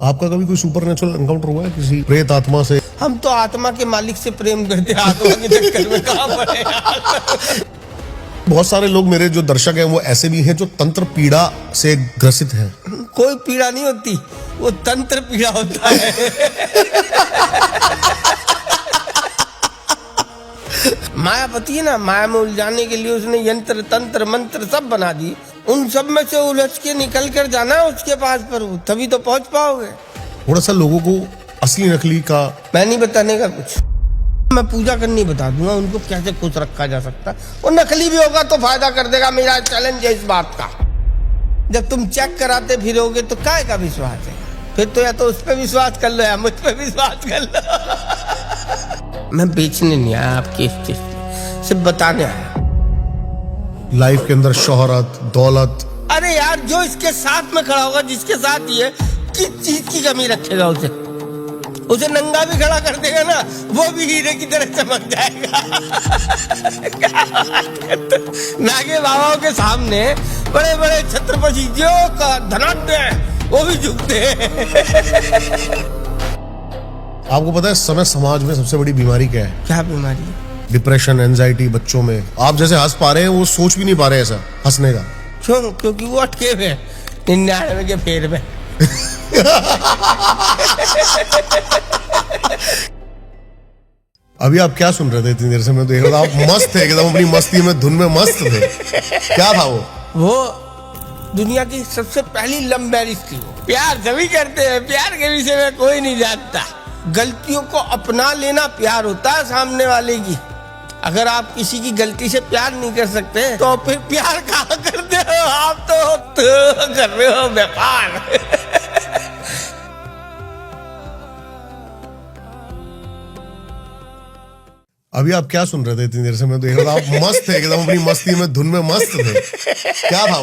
आपका कभी कोई सुपर नेचुरल एनकाउंटर हुआ है किसी प्रेत आत्मा से? हम तो आत्मा के मालिक से प्रेम करते हैं, आत्मा के चक्कर में कहाँ पड़े यार। बहुत सारे लोग मेरे जो दर्शक हैं वो ऐसे भी हैं जो तंत्र पीड़ा से ग्रसित हैं। कोई पीड़ा नहीं होती, वो तंत्र पीड़ा होता है। मायापति है ना, माया में उलझाने के लिए उसने यंत्र तंत्र मंत्र सब बना दी। उन सब में से उलझ के निकल कर जाना है उसके पास, पर तभी तो पहुंच पाओगे। थोड़ा सा लोगों को असली नकली का मैं नहीं बताने का कुछ, मैं पूजा करनी बता दूंगा उनको कैसे खुश रखा जा सकता। वो नकली भी होगा तो फायदा कर देगा, मेरा चैलेंज है इस बात का। जब तुम चेक कराते फिरोगे तो काय का विश्वास है? फिर तो या तो उस पर विश्वास कर लो या मुझ पर विश्वास कर लो। मैं बेचने नहीं आया आपकी इस चीज, सिर्फ बताने आया। लाइफ के अंदर शोहरत दौलत, अरे यार जो इसके साथ में खड़ा होगा, जिसके साथ ये किस चीज की कमी रखेगा, उसे नंगा भी खड़ा कर देगा ना, वो भी हीरे की तरह चमक जाएगा। नागे बाबाओं के सामने बड़े बड़े छत्रपति जो का धनाढ्य है, वो भी झुकते हैं। आपको पता है समय समाज में सबसे बड़ी बीमारी क्या है? क्या बीमारी? Depression, anxiety. बच्चों में आप जैसे हंस पा रहे हैं वो सोच भी नहीं पा रहे ऐसा हंसने का। क्यों? क्योंकि वो अटके हुए हैं 99 के फेर में। अभी आप क्या सुन रहे थे इतनी देर से? मैं देख रहा था आप मस्त थे एकदम, अपनी मस्ती में धुन में मस्त थे। क्या था वो दुनिया की सबसे पहली लव मैरिज थी। प्यार सभी करते हैं, प्यार के विषय में कोई नहीं जानता। गलतियों को अपना लेना प्यार होता है सामने वाले की। अगर आप किसी की गलती से प्यार नहीं कर सकते तो फिर प्यार कहाँ करते हो? आप तो कर रहे हो व्यापार। अभी आप क्या सुन रहे थे इतनी देर से? मैं देख रहा था आप मस्त थे एकदम, अपनी मस्ती में धुन में मस्त थे। क्या था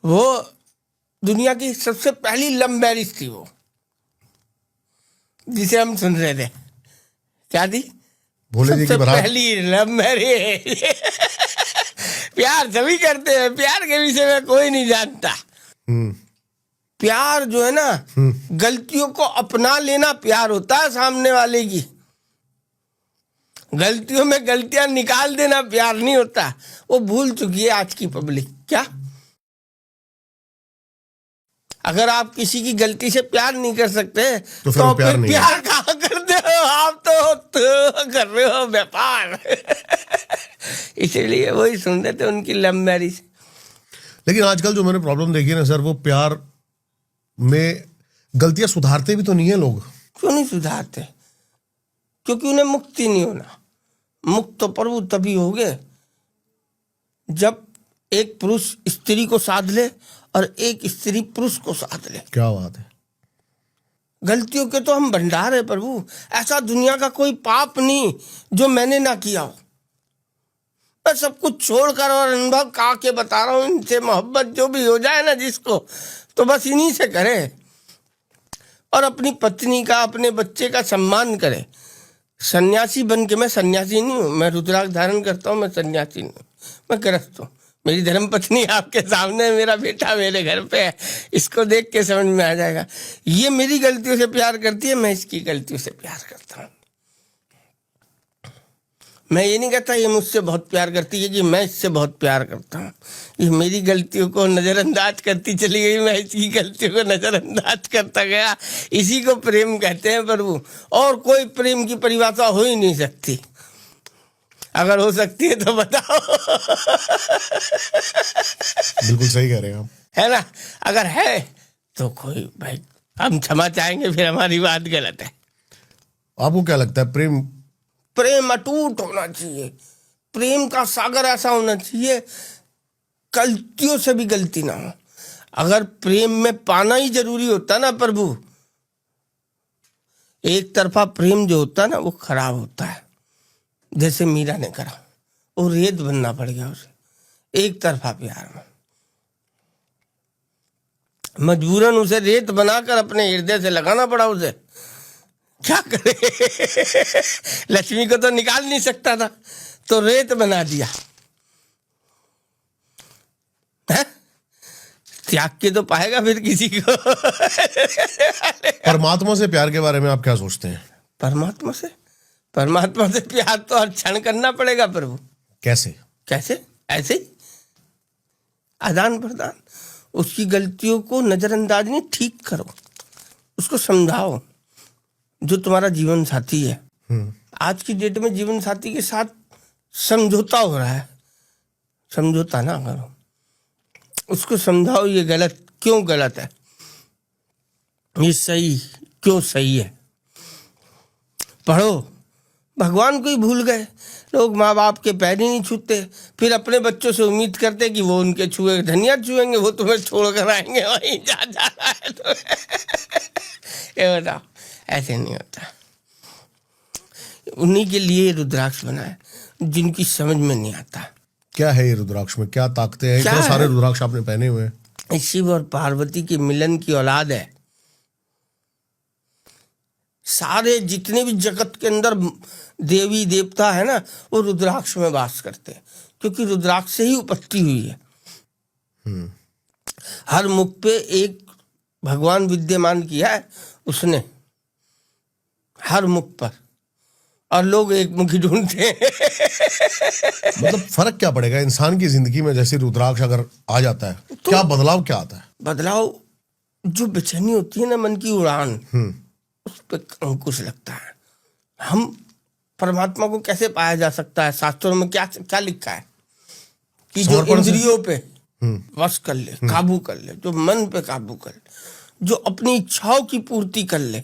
वो दुनिया की सबसे पहली लव मैरिज थी वो, जिसे हम सुन रहे थे। क्या थी? भोले जी की बारात। पहली लव मैरिज। प्यार सभी करते हैं, प्यार के विषय में कोई नहीं जानता। प्यार जो है ना, गलतियों को अपना लेना प्यार होता है सामने वाले की। गलतियों में गलतियां निकाल देना प्यार नहीं होता। वो भूल चुकी है आज की पब्लिक। क्या? अगर आप किसी की गलती से प्यार नहीं कर सकते तो फिर प्यार कहाँ करते हो? आप तो कर रहे हो व्यापार। इसीलिए वही सुन रहे थे उनकी लव मैरिज। लेकिन आजकल जो मैंने प्रॉब्लम देखी है ना सर, वो प्यार में गलतियां सुधारते भी तो नहीं है लोग। क्यों नहीं सुधारते? क्योंकि उन्हें मुक्ति नहीं होना। मुक्त तो प्रभु तभी होगे जब एक पुरुष स्त्री को साध ले और एक स्त्री पुरुष को साध ले। क्या बात है। गलतियों के तो हम भंडार है प्रभु। ऐसा दुनिया का कोई पाप नहीं जो मैंने ना किया हो। मैं सब कुछ छोड़कर और अनुभव का के बता रहा हूँ, इनसे मोहब्बत जो भी हो जाए ना जिसको, तो बस इन्हीं से करे और अपनी पत्नी का, अपने बच्चे का सम्मान करे। सन्यासी बन के, मैं सन्यासी नहीं हूँ, मैं रुद्राक्ष धारण करता हूँ, मैं सन्यासी नहीं हूँ, मैं गृहस्थ हूँ। मेरी धर्मपत्नी आपके सामने, मेरा बेटा मेरे घर पे है, इसको देख के समझ में आ जाएगा। ये मेरी गलतियों से प्यार करती है, मैं इसकी गलतियों से प्यार करता हूँ। मैं ये नहीं कहता ये मुझसे बहुत प्यार करती है कि मैं इससे बहुत प्यार करता हूँ। ये मेरी गलतियों को नज़रअंदाज करती चली गई, मैं इसकी गलतियों को नज़रअंदाज करता गया। इसी को प्रेम कहते हैं प्रभु। और कोई प्रेम की परिभाषा हो ही नहीं सकती। अगर हो सकती है तो बताओ। बिल्कुल सही कह रहे हैं आप, है ना? अगर है तो कोई भाई हम क्षमा चाहेंगे, फिर हमारी बात गलत है। आपको क्या लगता है? प्रेम अटूट होना चाहिए। प्रेम का सागर ऐसा होना चाहिए गलतियों से भी गलती ना हो। अगर प्रेम में पाना ही जरूरी होता ना प्रभु, एक तरफा प्रेम जो होता ना वो खराब होता है। जैसे मीरा ने करा, वो रेत बनना पड़ गया उसे एक तरफा प्यार में। मजबूरन उसे रेत बनाकर अपने हृदय से लगाना पड़ा उसे। क्या करे? लक्ष्मी को तो निकाल नहीं सकता था, तो रेत बना दिया है? त्याग के तो पाएगा फिर किसी को। परमात्मा से प्यार के बारे में आप क्या सोचते हैं? परमात्मा से प्यार तो हर क्षण करना पड़ेगा प्रभु। कैसे? कैसे? ऐसे ही आदान प्रदान, उसकी गलतियों को नजरअंदाज नहीं, ठीक करो, उसको समझाओ। जो तुम्हारा जीवन साथी है, आज की डेट में जीवन साथी के साथ समझौता हो रहा है, समझौता ना करो, उसको समझाओ ये गलत क्यों गलत है, ये सही क्यों सही है। पढ़ो, भगवान को ही भूल गए लोग, माँ बाप के पैर ही नहीं छूते, फिर अपने बच्चों से उम्मीद करते कि वो उनके छुए धनिया छुएंगे, वो तुम्हें छोड़ कर आएंगे वहीं जा रहा है तो। ये बताओ, ऐसे नहीं होता। उन्हीं के लिए रुद्राक्ष बना है जिनकी समझ में नहीं आता। क्या है ये रुद्राक्ष में, क्या ताकतें हैं? क्या इतने सारे है? रुद्राक्ष आपने पहने हुए हैं। शिव और पार्वती के मिलन की औलाद है। सारे जितने भी जगत के अंदर देवी देवता है ना, वो रुद्राक्ष में वास करते हैं, क्योंकि रुद्राक्ष से ही उत्पत्ति हुई है। हर मुख पे एक भगवान विद्यमान किया है उसने, हर मुख पर, और लोग एक मुखी ढूंढते हैं। मतलब फर्क क्या पड़ेगा इंसान की जिंदगी में, जैसे रुद्राक्ष अगर आ जाता है तो क्या बदलाव क्या आता है? बदलाव, जो बेचैनी होती है ना मन की उड़ान, उस पर अंकुश लगता है। हम परमात्मा को कैसे पाया जा सकता है? शास्त्रों में क्या क्या लिखा है कि जो इंद्रियों पे वश कर ले, काबू कर ले, जो मन पे काबू कर ले, जो अपनी इच्छाओं की पूर्ति कर ले,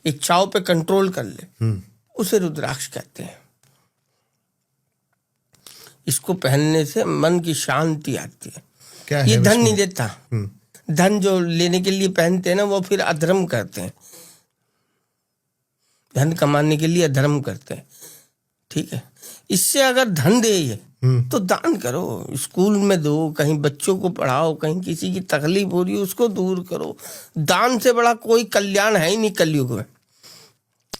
इच्छाओं पे कंट्रोल कर ले, उसे रुद्राक्ष कहते हैं। इसको पहनने से मन की शांति आती है। क्या ये है धन इसमें? नहीं देता, धन जो लेने के लिए पहनते हैं ना, वो फिर अधर्म करते हैं, धन कमाने के लिए अधर्म करते हैं। ठीक है, इससे अगर धन दे ये तो दान करो, स्कूल में दो, कहीं बच्चों को पढ़ाओ, कहीं किसी की तकलीफ हो रही है उसको दूर करो। दान से बड़ा कोई कल्याण है ही नहीं कलयुग में।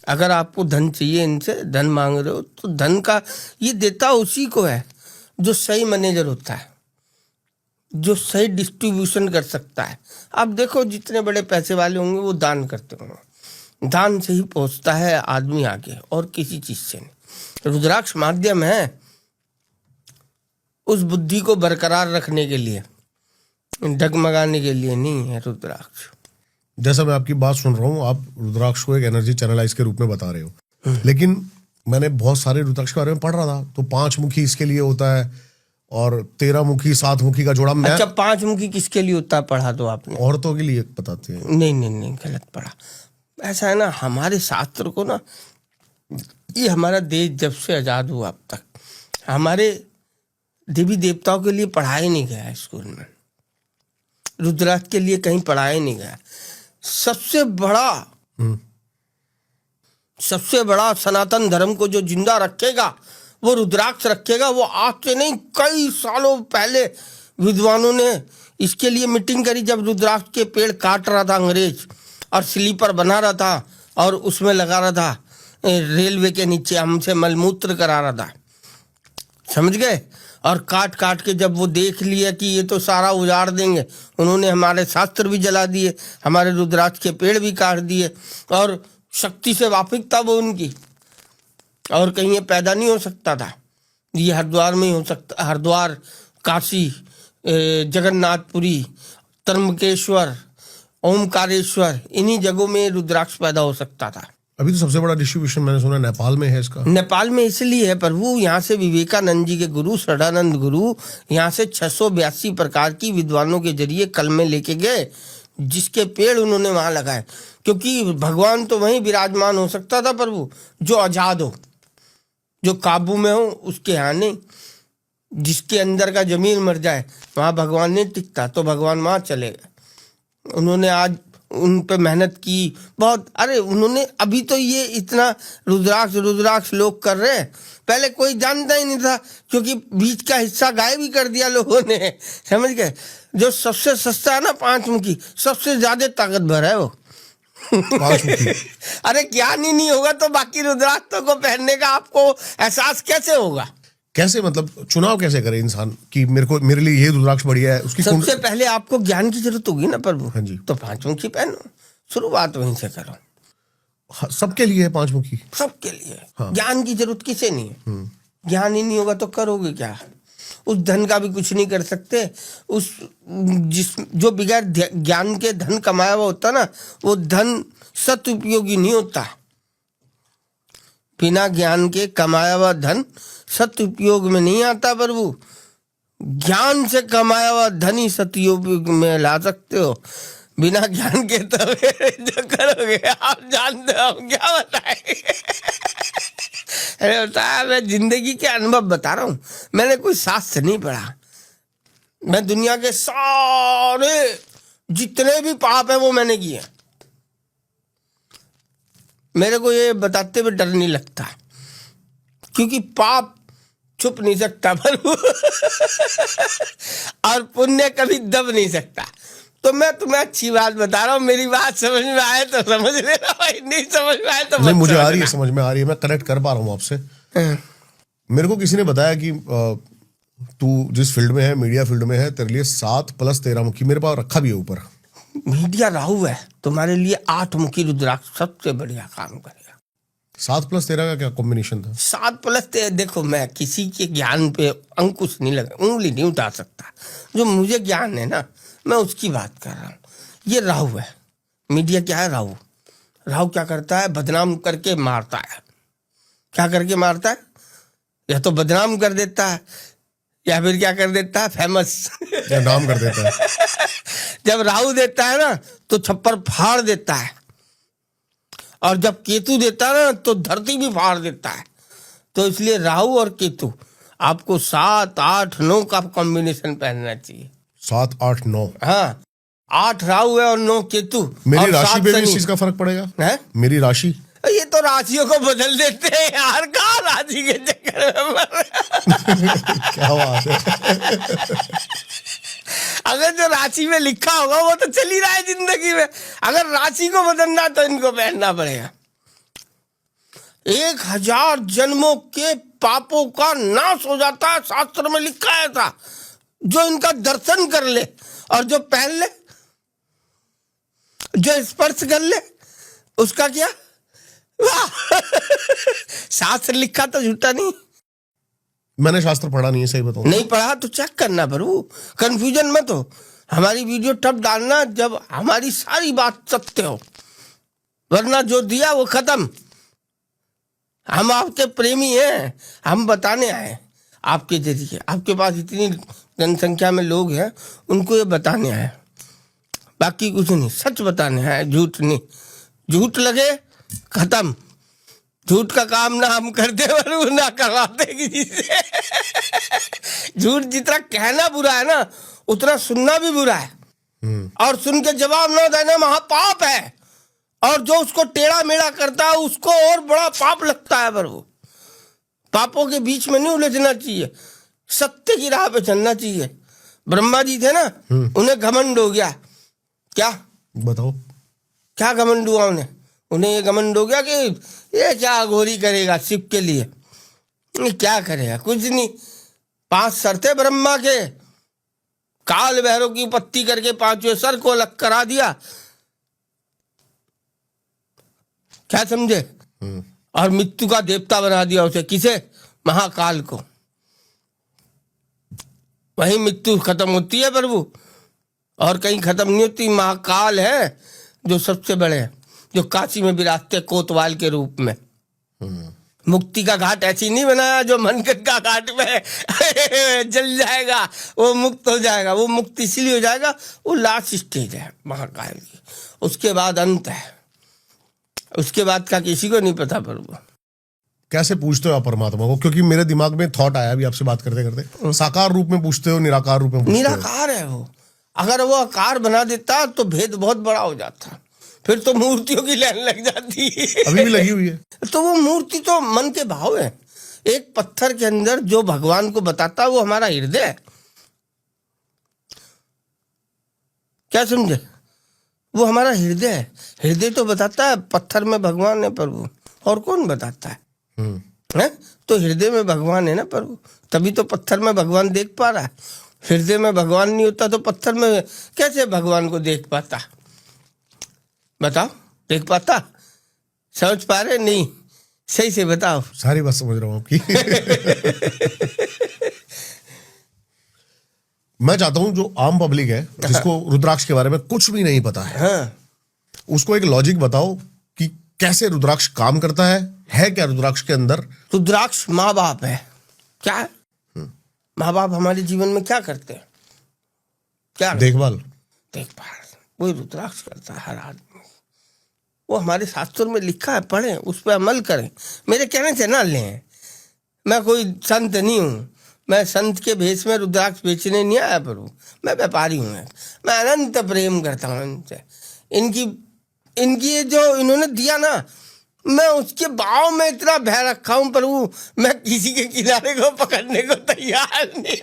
अगर आपको धन चाहिए, इनसे धन मांग रहे हो, तो धन का ये देता उसी को है जो सही मैनेजर होता है, जो सही डिस्ट्रीब्यूशन कर सकता है। आप देखो, जितने बड़े पैसे वाले होंगे वो दान करते होंगे, दान से ही पहुंचता है आदमी आगे, और किसी चीज से नहीं। रुद्राक्ष माध्यम है उस बुद्धि को बरकरार रखने के लिए, डगमगाने के लिए नहीं है रुद्राक्ष। जैसा मैं आपकी बात सुन रहा हूँ, आप रुद्राक्ष को एक एनर्जी चैनलाइज के रूप में बता रहे हो, लेकिन मैंने बहुत सारे रुद्राक्ष के बारे में पढ़ रहा था, तो 5 मुखी इसके लिए होता है और 13 मुखी 7 मुखी का जोड़ा। अच्छा, 5 मुखी किसके लिए होता है? पढ़ा तो आपने? औरतों के लिए बताते हैं। नहीं, गलत पढ़ा। ऐसा है ना, हमारे शास्त्र को ना, ये हमारा देश जब से आजाद हुआ अब तक, हमारे देवी देवताओं के लिए पढ़ाया नहीं गया स्कूल में, रुद्राक्ष के लिए कहीं पढ़ाया नहीं गया। सबसे बड़ा सनातन धर्म को जो जिंदा रखेगा वो रुद्राक्ष रखेगा। वो आज से नहीं, कई सालों पहले विद्वानों ने इसके लिए मीटिंग करी, जब रुद्राक्ष के पेड़ काट रहा था अंग्रेज और स्लीपर बना रहा था और उसमें लगा रहा था, रेलवे के नीचे हमसे मलमूत्र करा रहा था, समझ गए। और काट काट के जब वो देख लिया कि ये तो सारा उजाड़ देंगे, उन्होंने हमारे शास्त्र भी जला दिए, हमारे रुद्राक्ष के पेड़ भी काट दिए, और शक्ति से वाकिफ था वो उनकी, और कहीं ये पैदा नहीं हो सकता था। ये हरिद्वार में ही हो सकता, हरिद्वार, काशी, जगन्नाथपुरी, त्र्यंबकेश्वर, ओमकारेश्वर, इन्हीं जगहों में रुद्राक्ष पैदा हो सकता था। अभी तो सबसे बड़ा डिस्ट्रीब्यूशन मैंने सुना नेपाल में है इसका। नेपाल में इसलिए है प्रभु, यहाँ से विवेकानंद जी के गुरु षडानंद गुरु यहाँ से 682 प्रकार की विद्वानों के जरिए कलमे लेके गए, जिसके पेड़ उन्होंने वहां लगाए, क्योंकि भगवान तो वहीं विराजमान हो सकता था प्रभु जो आजाद हो, जो काबू में हो, उसके यहाँ नहीं। जिसके अंदर का जमीन मर जाए वहां भगवान नहीं टिकता, तो भगवान वहां चले गए। उन्होंने आज उन पे मेहनत की बहुत। अरे उन्होंने, अभी तो ये इतना रुद्राक्ष लोग कर रहे हैं, पहले कोई जानता ही नहीं था, क्योंकि बीच का हिस्सा गायब ही कर दिया लोगों ने, समझ गए। जो सबसे सस्ता है ना 5 मुखी, सबसे ज्यादा ताकतवर है वो। 5 मुखी। अरे ज्ञान ही नहीं होगा तो बाकी रुद्राक्षों को पहनने का आपको एहसास कैसे होगा? कैसे, मतलब चुनाव कैसे करे इंसान कि मेरे लिए ये रुद्राक्ष बढ़िया है? उसकी सबसे पहले आपको ज्ञान की जरूरत होगी ना प्रभु। हाँ जी। तो 5 मुखी पहनो, शुरुआत वहीं से करो। सबके लिए है 5 मुखी? सबके लिए। हाँ। ज्ञान की जरूरत किसे नहीं है? ज्ञान ही नहीं होगा तो करोगे क्या? उस धन का भी कुछ नहीं कर सकते। जो बगैर ज्ञान के धन कमाया हुआ होता ना, वो धन सदुपयोगी नहीं होता। बिना ज्ञान के कमाया हुआ धन सदुपयोग में नहीं आता प्रभु। ज्ञान से कमाया हुआ धन ही सदुपयोग में ला सकते हो। बिना ज्ञान के तो जो करोगे आप जानते हो, हम क्या बताएं। अरे बताया, मैं जिंदगी के अनुभव बता रहा हूँ। मैंने कोई शास्त्र नहीं पढ़ा। मैं दुनिया के सारे जितने भी पाप है वो मैंने किए। मेरे को ये बताते हुए डर नहीं लगता, क्योंकि पाप छुप नहीं सकता प्रभु और पुण्य कभी दब नहीं सकता। तो मैं तुम्हें अच्छी बात बता रहा हूँ। मेरी बात समझ में आए तो समझ लेना, भाई नहीं समझ में आए तो नहीं। मुझे आ रही है, समझ में आ रही है, मैं कनेक्ट कर पा रहा हूँ आपसे। मेरे को किसी ने बताया कि तू जिस फील्ड में है, मीडिया फील्ड में है, तेरे लिए 7 + 13 मुखी मेरे पास रखा भी है ऊपर। मीडिया राहु है, तुम्हारे लिए 8 मुखी रुद्राक्ष सबसे बढ़िया काम करेगा। 7 + 13 का क्या कॉम्बिनेशन था? 7 + 13, देखो मैं किसी के ज्ञान पे अंकुश नहीं लगा, उंगली नहीं उठा सकता। जो मुझे ज्ञान है ना, मैं उसकी बात कर रहा हूँ। ये राहु है। मीडिया क्या है? राहु। राहु क्या करता है? बदनाम करके मारता है। क्या करके मारता है? या तो बदनाम कर देता है, या फिर क्या कर देता है? फेमस या नाम कर देता है। जब राहु देता है ना तो छप्पर फाड़ देता है, और जब केतु देता है ना तो धरती भी फाड़ देता है। तो इसलिए राहु और केतु आपको 7, 8, 9 का कॉम्बिनेशन पहनना चाहिए। 7, 8, 9। हाँ, 8 राहु है और 9 केतु। मेरी राशि पे भी इस चीज का फर्क पड़ेगा? है मेरी राशि? ये तो राशियों को बदल देते हैं यार, कहाँ राशि के चक्कर में क्या बात है। अगर जो राशि में लिखा होगा वो तो चल ही रहा है जिंदगी में। अगर राशि को बदलना तो इनको पहनना पड़ेगा। 1000 जन्मों के पापों का नाश हो जाता है, शास्त्र में लिखा है था। जो इनका दर्शन कर ले और जो पहन ले, जो स्पर्श कर ले, उसका क्या? शास्त्र लिखा तो झूठा नहीं। मैंने शास्त्र पढ़ा नहीं है, सही बताऊं। नहीं पढ़ा तो चेक करना प्रभु, कंफ्यूजन मत हो। हमारी वीडियो तब डालना जब हमारी सारी बात सत्य हो, वरना जो दिया वो खत्म। हम आपके प्रेमी हैं, हम बताने आए आपके जरिए। आपके पास इतनी जनसंख्या में लोग हैं, उनको ये बताने आए, बाकी कुछ नहीं। सच बताने आए, झूठ नहीं। झूठ लगे खत्म। झूठ का काम ना हम करते और ना करवाते किसी से। झूठ जितना कहना बुरा है ना, उतना सुनना भी बुरा है। और सुन के जवाब ना देना महापाप है। और जो उसको टेढ़ा मेढ़ा करता है उसको और बड़ा पाप लगता है। पर वो पापों के बीच में नहीं उलझना चाहिए, सत्य की राह पे चलना चाहिए। ब्रह्मा जी थे ना, उन्हें घमंड हो गया। क्या बताओ? क्या घमंड हुआ उन्हें ये घमंड हो गया कि ये क्या अघोरी करेगा शिव के लिए। ये क्या करेगा? कुछ नहीं। 5 सर थे ब्रह्मा के, काल भैरव की पत्ती करके 5वें सर को अलग करा दिया। क्या समझे? और मृत्यु का देवता बना दिया उसे। किसे? महाकाल को। वही मृत्यु खत्म होती है प्रभु, और कहीं खत्म नहीं होती। महाकाल है जो सबसे बड़े हैं, जो काशी में विराजते कोतवाल के रूप में। मुक्ति का घाट ऐसी नहीं बनाया जो मनगढ़ का घाट में जल जाएगा, वो मुक्त हो जाएगा। वो मुक्त इसलिए हो जाएगा, वो लास्ट स्टेज है महाकाल की। उसके बाद अंत है, उसके बाद का किसी को नहीं पता। प्रभु कैसे पूछते हो आप परमात्मा को? क्योंकि मेरे दिमाग में थॉट आया अभी आपसे बात करते करते। साकार रूप में पूछते हो, निराकार रूप में पूछते हो? निराकार है वो। अगर वो आकार बना देता तो भेद बहुत बड़ा हो जाता, फिर तो मूर्तियों की लाइन लग जाती। अभी भी लगी हुई है। तो वो मूर्ति तो मन के भाव है। एक पत्थर के अंदर जो भगवान को बताता है वो हमारा हृदय है। क्या समझे? वो हमारा हृदय है। हृदय तो बताता है पत्थर में भगवान है प्रभु, और कौन बताता है? तो हृदय में भगवान है ना प्रभु, तभी तो पत्थर में भगवान देख पा रहा है। हृदय में भगवान नहीं होता तो पत्थर में कैसे भगवान को देख पाता? बताओ, देख पाता? समझ पा रहे? नहीं, सही से बताओ। सारी बात समझ रहा हूँ आपकी। मैं चाहता हूं जो आम पब्लिक है, जिसको रुद्राक्ष के बारे में कुछ भी नहीं पता है, हाँ, उसको एक लॉजिक बताओ कि कैसे रुद्राक्ष काम करता है क्या रुद्राक्ष के अंदर? रुद्राक्ष माँ बाप है। क्या है? माँ बाप हमारे जीवन में क्या करते हैं? क्या देखभाल वही रुद्राक्ष करता है हर आदमी। वो हमारे शास्त्रों में लिखा है, पढ़ें, उस पर अमल करें। मेरे कहने से ना लें। मैं कोई संत नहीं हूँ, मैं संत के भेष में रुद्राक्ष बेचने नहीं आया प्रभु। मैं व्यापारी हूँ, मैं अनंत प्रेम करता हूँ इनसे। इनकी जो इन्होंने दिया ना, मैं उसके भाव में इतना भय रखा हूँ प्रभु, मैं किसी के किनारे को पकड़ने को तैयार नहीं।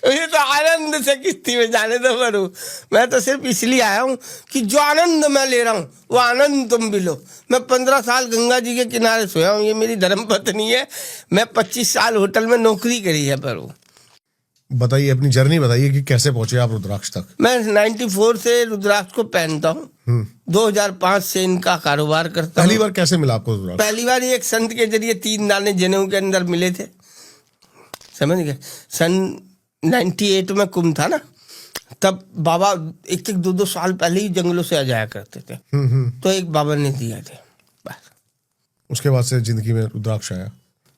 मुझे तो आनंद से किश्ती में जाने दो प्रभु। मैं तो सिर्फ इसलिए आया हूँ कि जो आनंद मैं ले रहा हूँ वो आनंद तुम भी लो। मैं 15 साल गंगा जी के किनारे सोया हूँ, ये मेरी धर्मपत्नी है। मैं 25 साल होटल में नौकरी करी है प्रभु। बताइए, अपनी जर्नी बताइए कि कैसे पहुंचे आप रुद्राक्ष तक। मैं 94 से रुद्राक्ष को पहनता हूँ। 2005 से इनका कारोबार करता हूँ। पहली बार कैसे मिला आपको रुद्राक्ष? पहली बार एक संत के जरिए 3 दाने जनेऊ के अंदर मिले थे, समझ गए। सन 98 में कुंभ था ना, तब बाबा 1-2 साल पहले ही जंगलों से आ जाया करते थे। तो एक बाबा ने दिया थे, बस। उसके बाद से जिंदगी में रुद्राक्ष आया।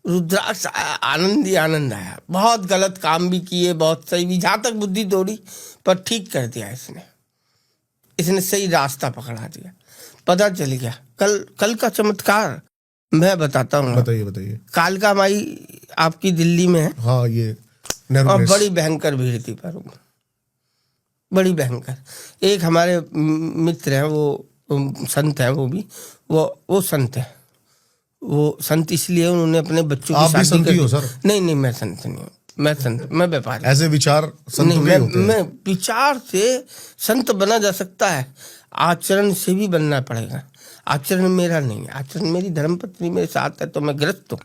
रुद्राक्ष आनंद ही आनंद आया। बहुत गलत काम भी किए, बहुत सही भी, जहाँ तक बुद्धि दौड़ी, पर ठीक कर दिया इसने सही रास्ता पकड़ा दिया। पता चल गया। कल का चमत्कार मैं बताता हूँ। बताइए। कालका माई आपकी दिल्ली में है। हाँ, ये और बड़ी भयंकर भीड़ थी पर, बड़ी भयंकर। एक हमारे मित्र हैं, वो संत हैं, वो संत हैं। वो संत इसलिए उन्होंने अपने बच्चों की शादी संत ही हो सर? नहीं, मैं संत नहीं हूँ। मैं व्यापारी। ऐसे विचार संत नहीं, नहीं होते हैं। मैं विचार से संत बना जा सकता है, आचरण से भी बनना पड़ेगा। आचरण मेरा नहीं है, आचरण मेरी धर्मपत्नी मेरे साथ है, तो मैं ग्रस्त हूँ।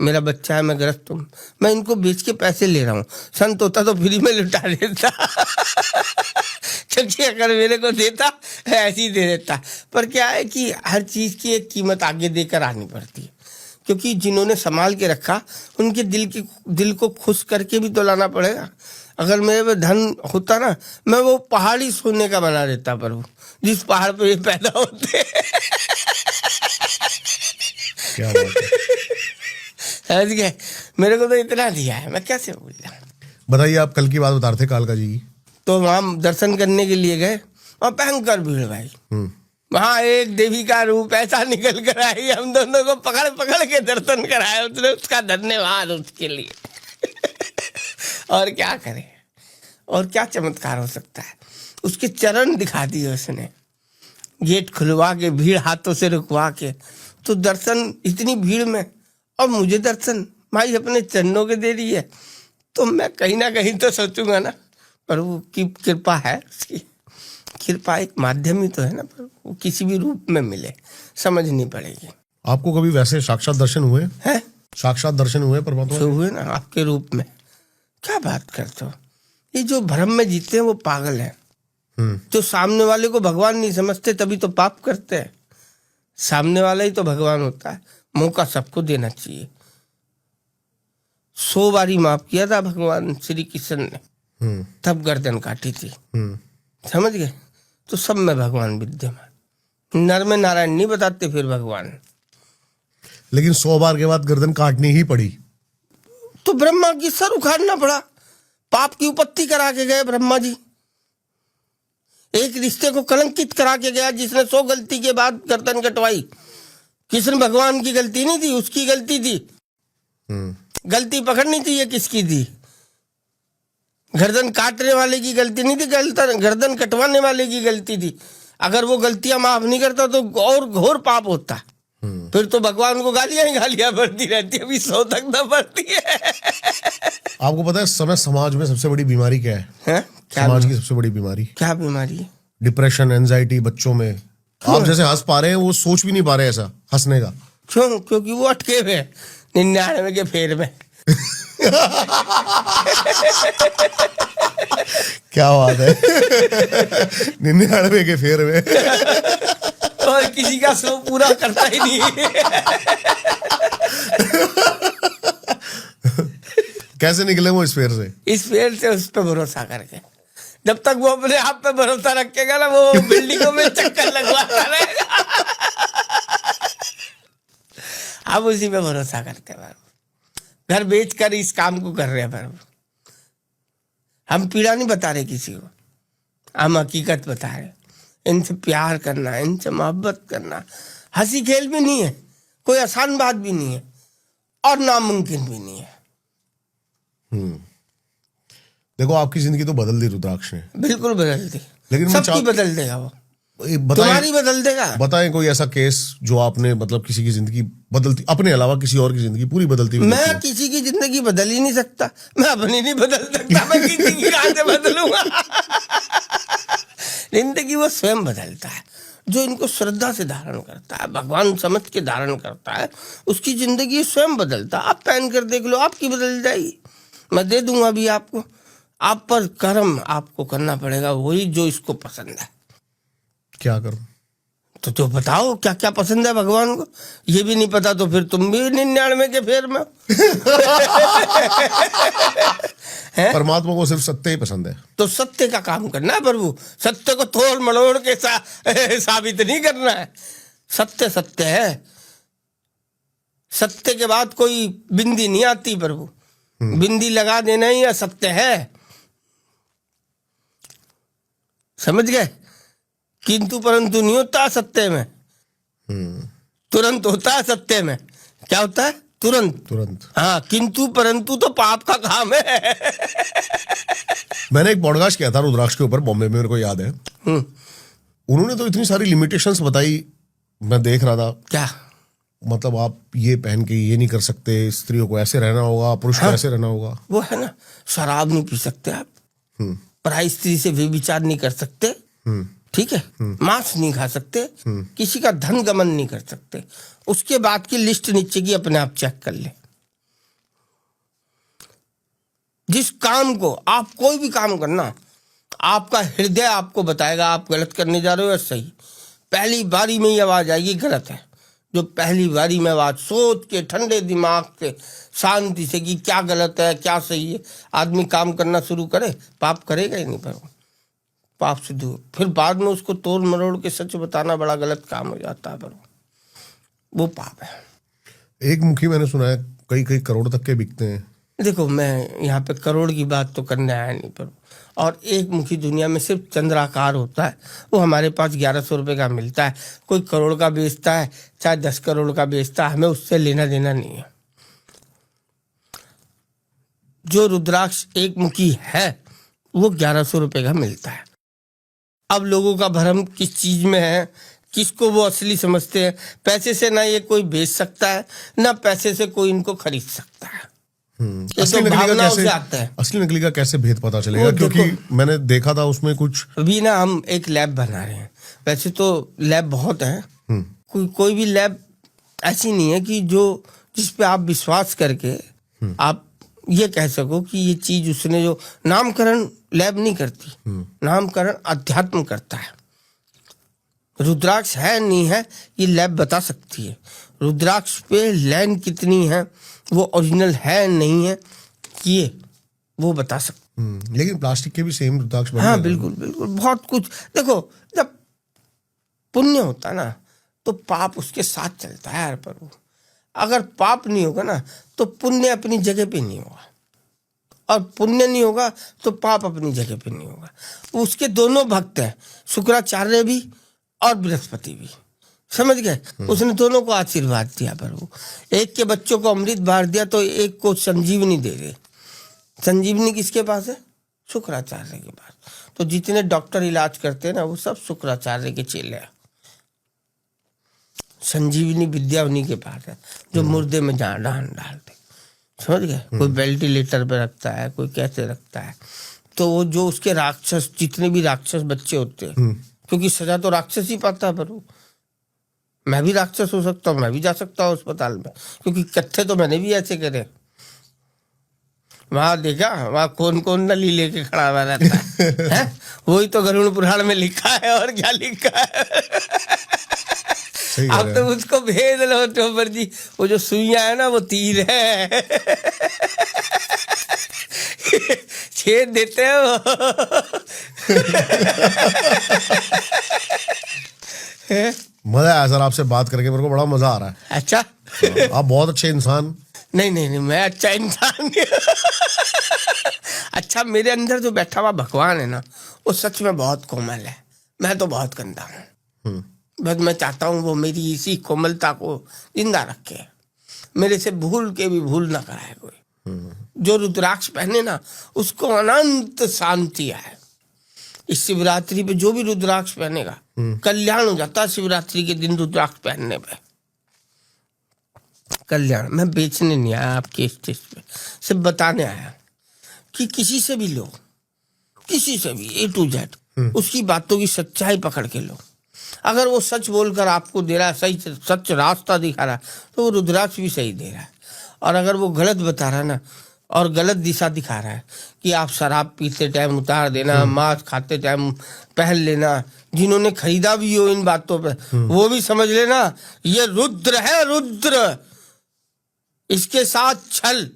मेरा बच्चा है, मैं ग्रस्त हूँ। मैं इनको बेच के पैसे ले रहा हूँ। संत होता तो फ्री में लुटा देता। क्योंकि अगर मेरे को देता ऐसे ही दे देता। पर क्या है कि हर चीज़ की एक कीमत आगे देकर आनी पड़ती है, क्योंकि जिन्होंने संभाल के रखा उनके दिल को खुश करके भी तो लाना पड़ेगा। अगर मेरे पे धन होता ना, मैं वो पहाड़ी सोने का बना देता प्रभु, जिस पहाड़ पे ये पैदा होते। क्या बात है। समझ गए? मेरे को तो इतना दिया है, मैं कैसे भूल जाऊं। बताइए, आप कल की बात बता रहे थे कालका जी की। तो वहाँ दर्शन करने के लिए गए, और भयंकर भीड़ भाई। वहाँ एक देवी का रूप ऐसा निकल कर आई, हम दोनों को पकड़ के दर्शन कराया उसने। उसका धन्यवाद उसके लिए। और क्या करे, और क्या चमत्कार हो सकता है। उसके चरण दिखा दिए उसने, गेट खुलवा के, भीड़ हाथों से रुकवा के। तो दर्शन इतनी भीड़ में, और मुझे दर्शन माई अपने चरणों के दे रही है। तो मैं कहीं ना कहीं तो सोचूंगा ना, प्रभु की कृपा है। उसकी कृपा एक माध्यम ही तो है ना, पर वो किसी भी रूप में मिले, समझनी पड़ेगी। आपको कभी वैसे साक्षात दर्शन हुए हैं? साक्षात दर्शन हुए परमात्मा? तो हुए ना, आपके रूप में। क्या बात करते हो? ये जो भ्रम में जीते हैं वो पागल हैं। जो सामने वाले को भगवान नहीं समझते, तभी तो पाप करते हैं। सामने वाला ही तो भगवान होता है। मौका सबको देना चाहिए। 100 बारी माफ किया था भगवान श्री कृष्ण ने, तब गर्दन काटी थी। समझ गए? तो सब में भगवान विद्यमान। नर में नारायण नहीं बताते फिर भगवान। लेकिन 100 बार के बाद गर्दन काटनी ही पड़ी, तो ब्रह्मा की सर उखाड़ना पड़ा। पाप की उपत्ति करा के गए ब्रह्मा जी। एक रिश्ते को कलंकित करा के गया जिसने 100 गलती के बाद गर्दन कटवाई। कृष्ण भगवान की गलती नहीं थी, उसकी गलती थी। गलती पकड़नी चाहिए किसकी थी। गर्दन काटने वाले की गलती नहीं थी, गर्दन कटवाने वाले की गलती थी। अगर वो गलतियां माफ नहीं करता तो और घोर पाप होता। फिर तो भगवान को गालियां ही गालियां बढ़ती रहती है, अभी 100 तक न बढ़ती है। आपको पता है इस समय समाज में सबसे बड़ी बीमारी क्या है? समाज की सबसे बड़ी बीमारी क्या बीमारी है? डिप्रेशन, एंजाइटी बच्चों में। आप जैसे हंस पा रहे हैं, वो सोच भी नहीं पा रहे ऐसा हंसने का। क्यों? क्योंकि वो अटके हुए हैं। 99 के फेर में। क्या बात है। 99 के फेर में। और किसी का शो पूरा करता ही नहीं। कैसे निकले वो इस फेर से? इस फेर से उस पे भरोसा करके। जब तक वो अपने आप पे भरोसा रखेगा ना, वो बिल्डिंगों में चक्कर लगवाता रहेगा। अब उसी पे भरोसा करते हैं। घर बेचकर इस काम को कर रहे हैं। हम पीड़ा नहीं बता रहे किसी को, हम हकीकत बता रहे। इनसे प्यार करना, इनसे मोहब्बत करना हंसी खेल भी नहीं है, कोई आसान बात भी नहीं है और नामुमकिन भी नहीं है। देखो आपकी जिंदगी तो बदल दी रुद्राक्ष ने। बिल्कुल बदल दी, लेकिन सबकी बदल देगा वो। बताएं, तुम्हारी बदल देगा। बताएं कोई ऐसा केस जो आपने मतलब किसी की जिंदगी बदलती, अपने अलावा किसी और की जिंदगी पूरी बदलती हुई देखी मैं हो? किसी की जिंदगी बदल ही नहीं सकता, मैं अपनी नहीं बदल सकता, मैं किसी की कहां से बदलूंगा। जिंदगी वो स्वयं बदलता है। जो इनको श्रद्धा से धारण करता है, भगवान समझ के धारण करता है, उसकी जिंदगी स्वयं बदलता है। आप पहन कर देख लो, आपकी बदल जाएगी। मैं दे दूंगा अभी आपको, आप पर कर्म आपको करना पड़ेगा वही जो इसको पसंद है। क्या करूं? तो जो बताओ क्या क्या पसंद है भगवान को। ये भी नहीं पता तो फिर तुम भी 99 के फेर में। परमात्मा को सिर्फ सत्य ही पसंद है। तो सत्य का काम करना है प्रभु, सत्य को तोड़ मड़ोड़ के साबित नहीं करना है। सत्य सत्य है, सत्य के बाद कोई बिंदी नहीं आती प्रभु। बिंदी लगा देना ही असत्य है, समझ गए। किंतु परंतु नहीं होता सत्य में, तुरंत होता है सत्य में। क्या होता है? तुरंत। हाँ, किंतु परंतु तो पाप का काम है। मैंने एक पॉडकास्ट किया था रुद्राक्ष के ऊपर, बॉम्बे में, मेरे को याद है। उन्होंने तो इतनी सारी लिमिटेशंस बताई, मैं देख रहा था। क्या मतलब आप ये पहन के ये नहीं कर सकते, स्त्रियों को ऐसे रहना होगा, पुरुष को ऐसे रहना होगा। वो है ना, शराब नहीं पी सकते आप, पराई स्त्री से व्यभिचार नहीं कर सकते, ठीक है, मांस नहीं खा सकते, किसी का धन गमन नहीं कर सकते। उसके बाद की लिस्ट नीचे की अपने आप चेक कर ले। जिस काम को आप कोई भी काम करना, आपका हृदय आपको बताएगा आप गलत करने जा रहे हो या सही। पहली बारी में ही आवाज आएगी गलत है। जो पहली बारी में आवाज सोच के ठंडे दिमाग से शांति से कि क्या गलत है क्या सही है, आदमी काम करना शुरू करे, पाप करेगा ही नहीं। पर पाप से दूर, फिर बाद में उसको तोड़ मरोड़ के सच बताना बड़ा गलत काम हो जाता है, पर वो पाप है। एक मुखी मैंने सुना है कई करोड़ तक के बिकते हैं। देखो, मैं यहाँ पे करोड़ की बात तो करने आया नहीं, पर और एक मुखी दुनिया में सिर्फ चंद्राकार होता है, वो हमारे पास 1100 रुपये का मिलता है। कोई करोड़ का बेचता है, चाहे 10 करोड़ का बेचता है, हमें उससे लेना देना नहीं है। जो रुद्राक्ष एक मुखी है वो 1100 रुपये का मिलता है। अब लोगों का भ्रम किस चीज में है, किसको वो असली समझते हैं। पैसे से ना ये कोई बेच सकता है, ना पैसे से कोई इनको खरीद सकता है। असली नकली का कैसे भेद पता चलेगा? क्योंकि मैंने देखा था उसमें कुछ। अभी ना हम एक लैब बना रहे हैं, वैसे तो लैब बहुत हैं, कोई भी लैब ऐसी नहीं है कि जिस पे आप विश्वास करके आप ये कह सको कि ये चीज उसने जो नामकरण लैब नहीं करती, नामकरण अध्यात्म करता है। रुद्राक्ष है नहीं है ये लैब बता सकती है। रुद्राक्ष पे लाइन कितनी है, वो ओरिजिनल है नहीं है, ये वो बता सकते। लेकिन प्लास्टिक के भी सेम रुद्राक्ष बने। हाँ बिल्कुल बिल्कुल, बहुत कुछ। देखो, जब पुण्य होता ना तो पाप उसके साथ चलता है यार। पर अगर पाप नहीं होगा ना तो पुण्य अपनी जगह पे नहीं होगा, और पुण्य नहीं होगा तो पाप अपनी जगह पे नहीं होगा। उसके दोनों भक्त हैं, शुक्राचार्य भी और बृहस्पति भी, समझ गए। उसने दोनों को आशीर्वाद दिया। प्रभु एक के बच्चों को अमृत बांट दिया तो एक को संजीवनी दे दे। संजीवनी किसके पास है? शुक्राचार्य के पास। तो जितने डॉक्टर इलाज करते हैं ना वो सब शुक्राचार्य के चेले हैं। संजीवनी विद्या उन्हीं के पास है जो मुर्दे में जान डालते, समझ गए। कोई वेंटिलेटर पे रखता है, कोई कैसे रखता है। तो वो जो उसके राक्षस, जितने भी राक्षस बच्चे होते हैं, क्योंकि सजा तो राक्षस ही पाता है प्रभु। मैं भी राक्षस हो सकता हूँ, मैं भी जा सकता हूँ अस्पताल में, क्योंकि कत्थे तो मैंने भी ऐसे करे। वहां देखा वहां कौन कौन नली लेके खड़ा हुआ रहता है? वही तो गरुड़ पुराण में लिखा है, और क्या लिखा है। सही कह आप रहे तो हैं। उसको भेद लो टोपर जी, वो जो सुइयां है ना वो तीर है। छेद देते हैं वो। मजा आया सर आपसे बात करके, मेरे को बड़ा मजा आ रहा है। अच्छा। आप बहुत अच्छे इंसान। नहीं नहीं नहीं, मैं अच्छा इंसान नहीं। अच्छा, मेरे अंदर जो बैठा हुआ भगवान है ना, वो सच में बहुत कोमल है। मैं तो बहुत गंदा हूँ, बस मैं चाहता हूँ वो मेरी इसी कोमलता को जिंदा रखे, मेरे से भूल के भी भूल ना कराए कोई। जो रुद्राक्ष पहने ना, उसको अनंत शांति है। इस शिवरात्रि पे जो भी रुद्राक्ष पहनेगा कल्याण हो जाता है। शिवरात्रि के दिन रुद्राक्ष पहनने पे कल्याण। मैं बेचने नहीं आया आपके स्टेज पे, सिर्फ बताने आया कि किसी से भी लो, किसी से भी A to Z, उसकी बातों की सच्चाई पकड़ के लो। अगर वो सच बोलकर आपको दे रहा है, सही सच रास्ता दिखा रहा है, तो वो रुद्राक्ष भी सही दे रहा है। और अगर वो गलत बता रहा है ना, और गलत दिशा दिखा रहा है कि आप शराब पीते टाइम उतार देना, मांस खाते टाइम पहन लेना, जिन्होंने खरीदा भी हो इन बातों पे, वो भी समझ लेना ये रुद्र है, रुद्र। इसके साथ छल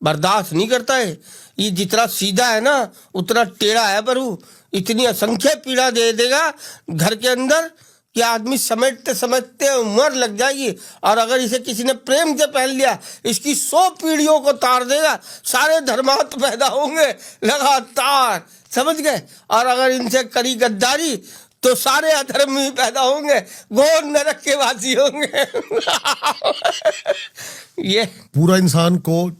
बर्दाश्त नहीं करता है। ये जितना सीधा है ना उतना टेढ़ा है, पर वो इतनी असंख्य पीड़ा दे देगा घर के अंदर कि आदमी समझते समझते उम्र लग जाएगी। और अगर इसे किसी ने प्रेम से पहन लिया, इसकी 100 पीढ़ियों को तार देगा। सारे धर्मात्म पैदा होंगे लगातार, समझ गए। और अगर इनसे करी गद्दारी तो सारे अधर्मी पैदा होंगे, घोर नरक के वासी होंगे। ये पूरा इंसान को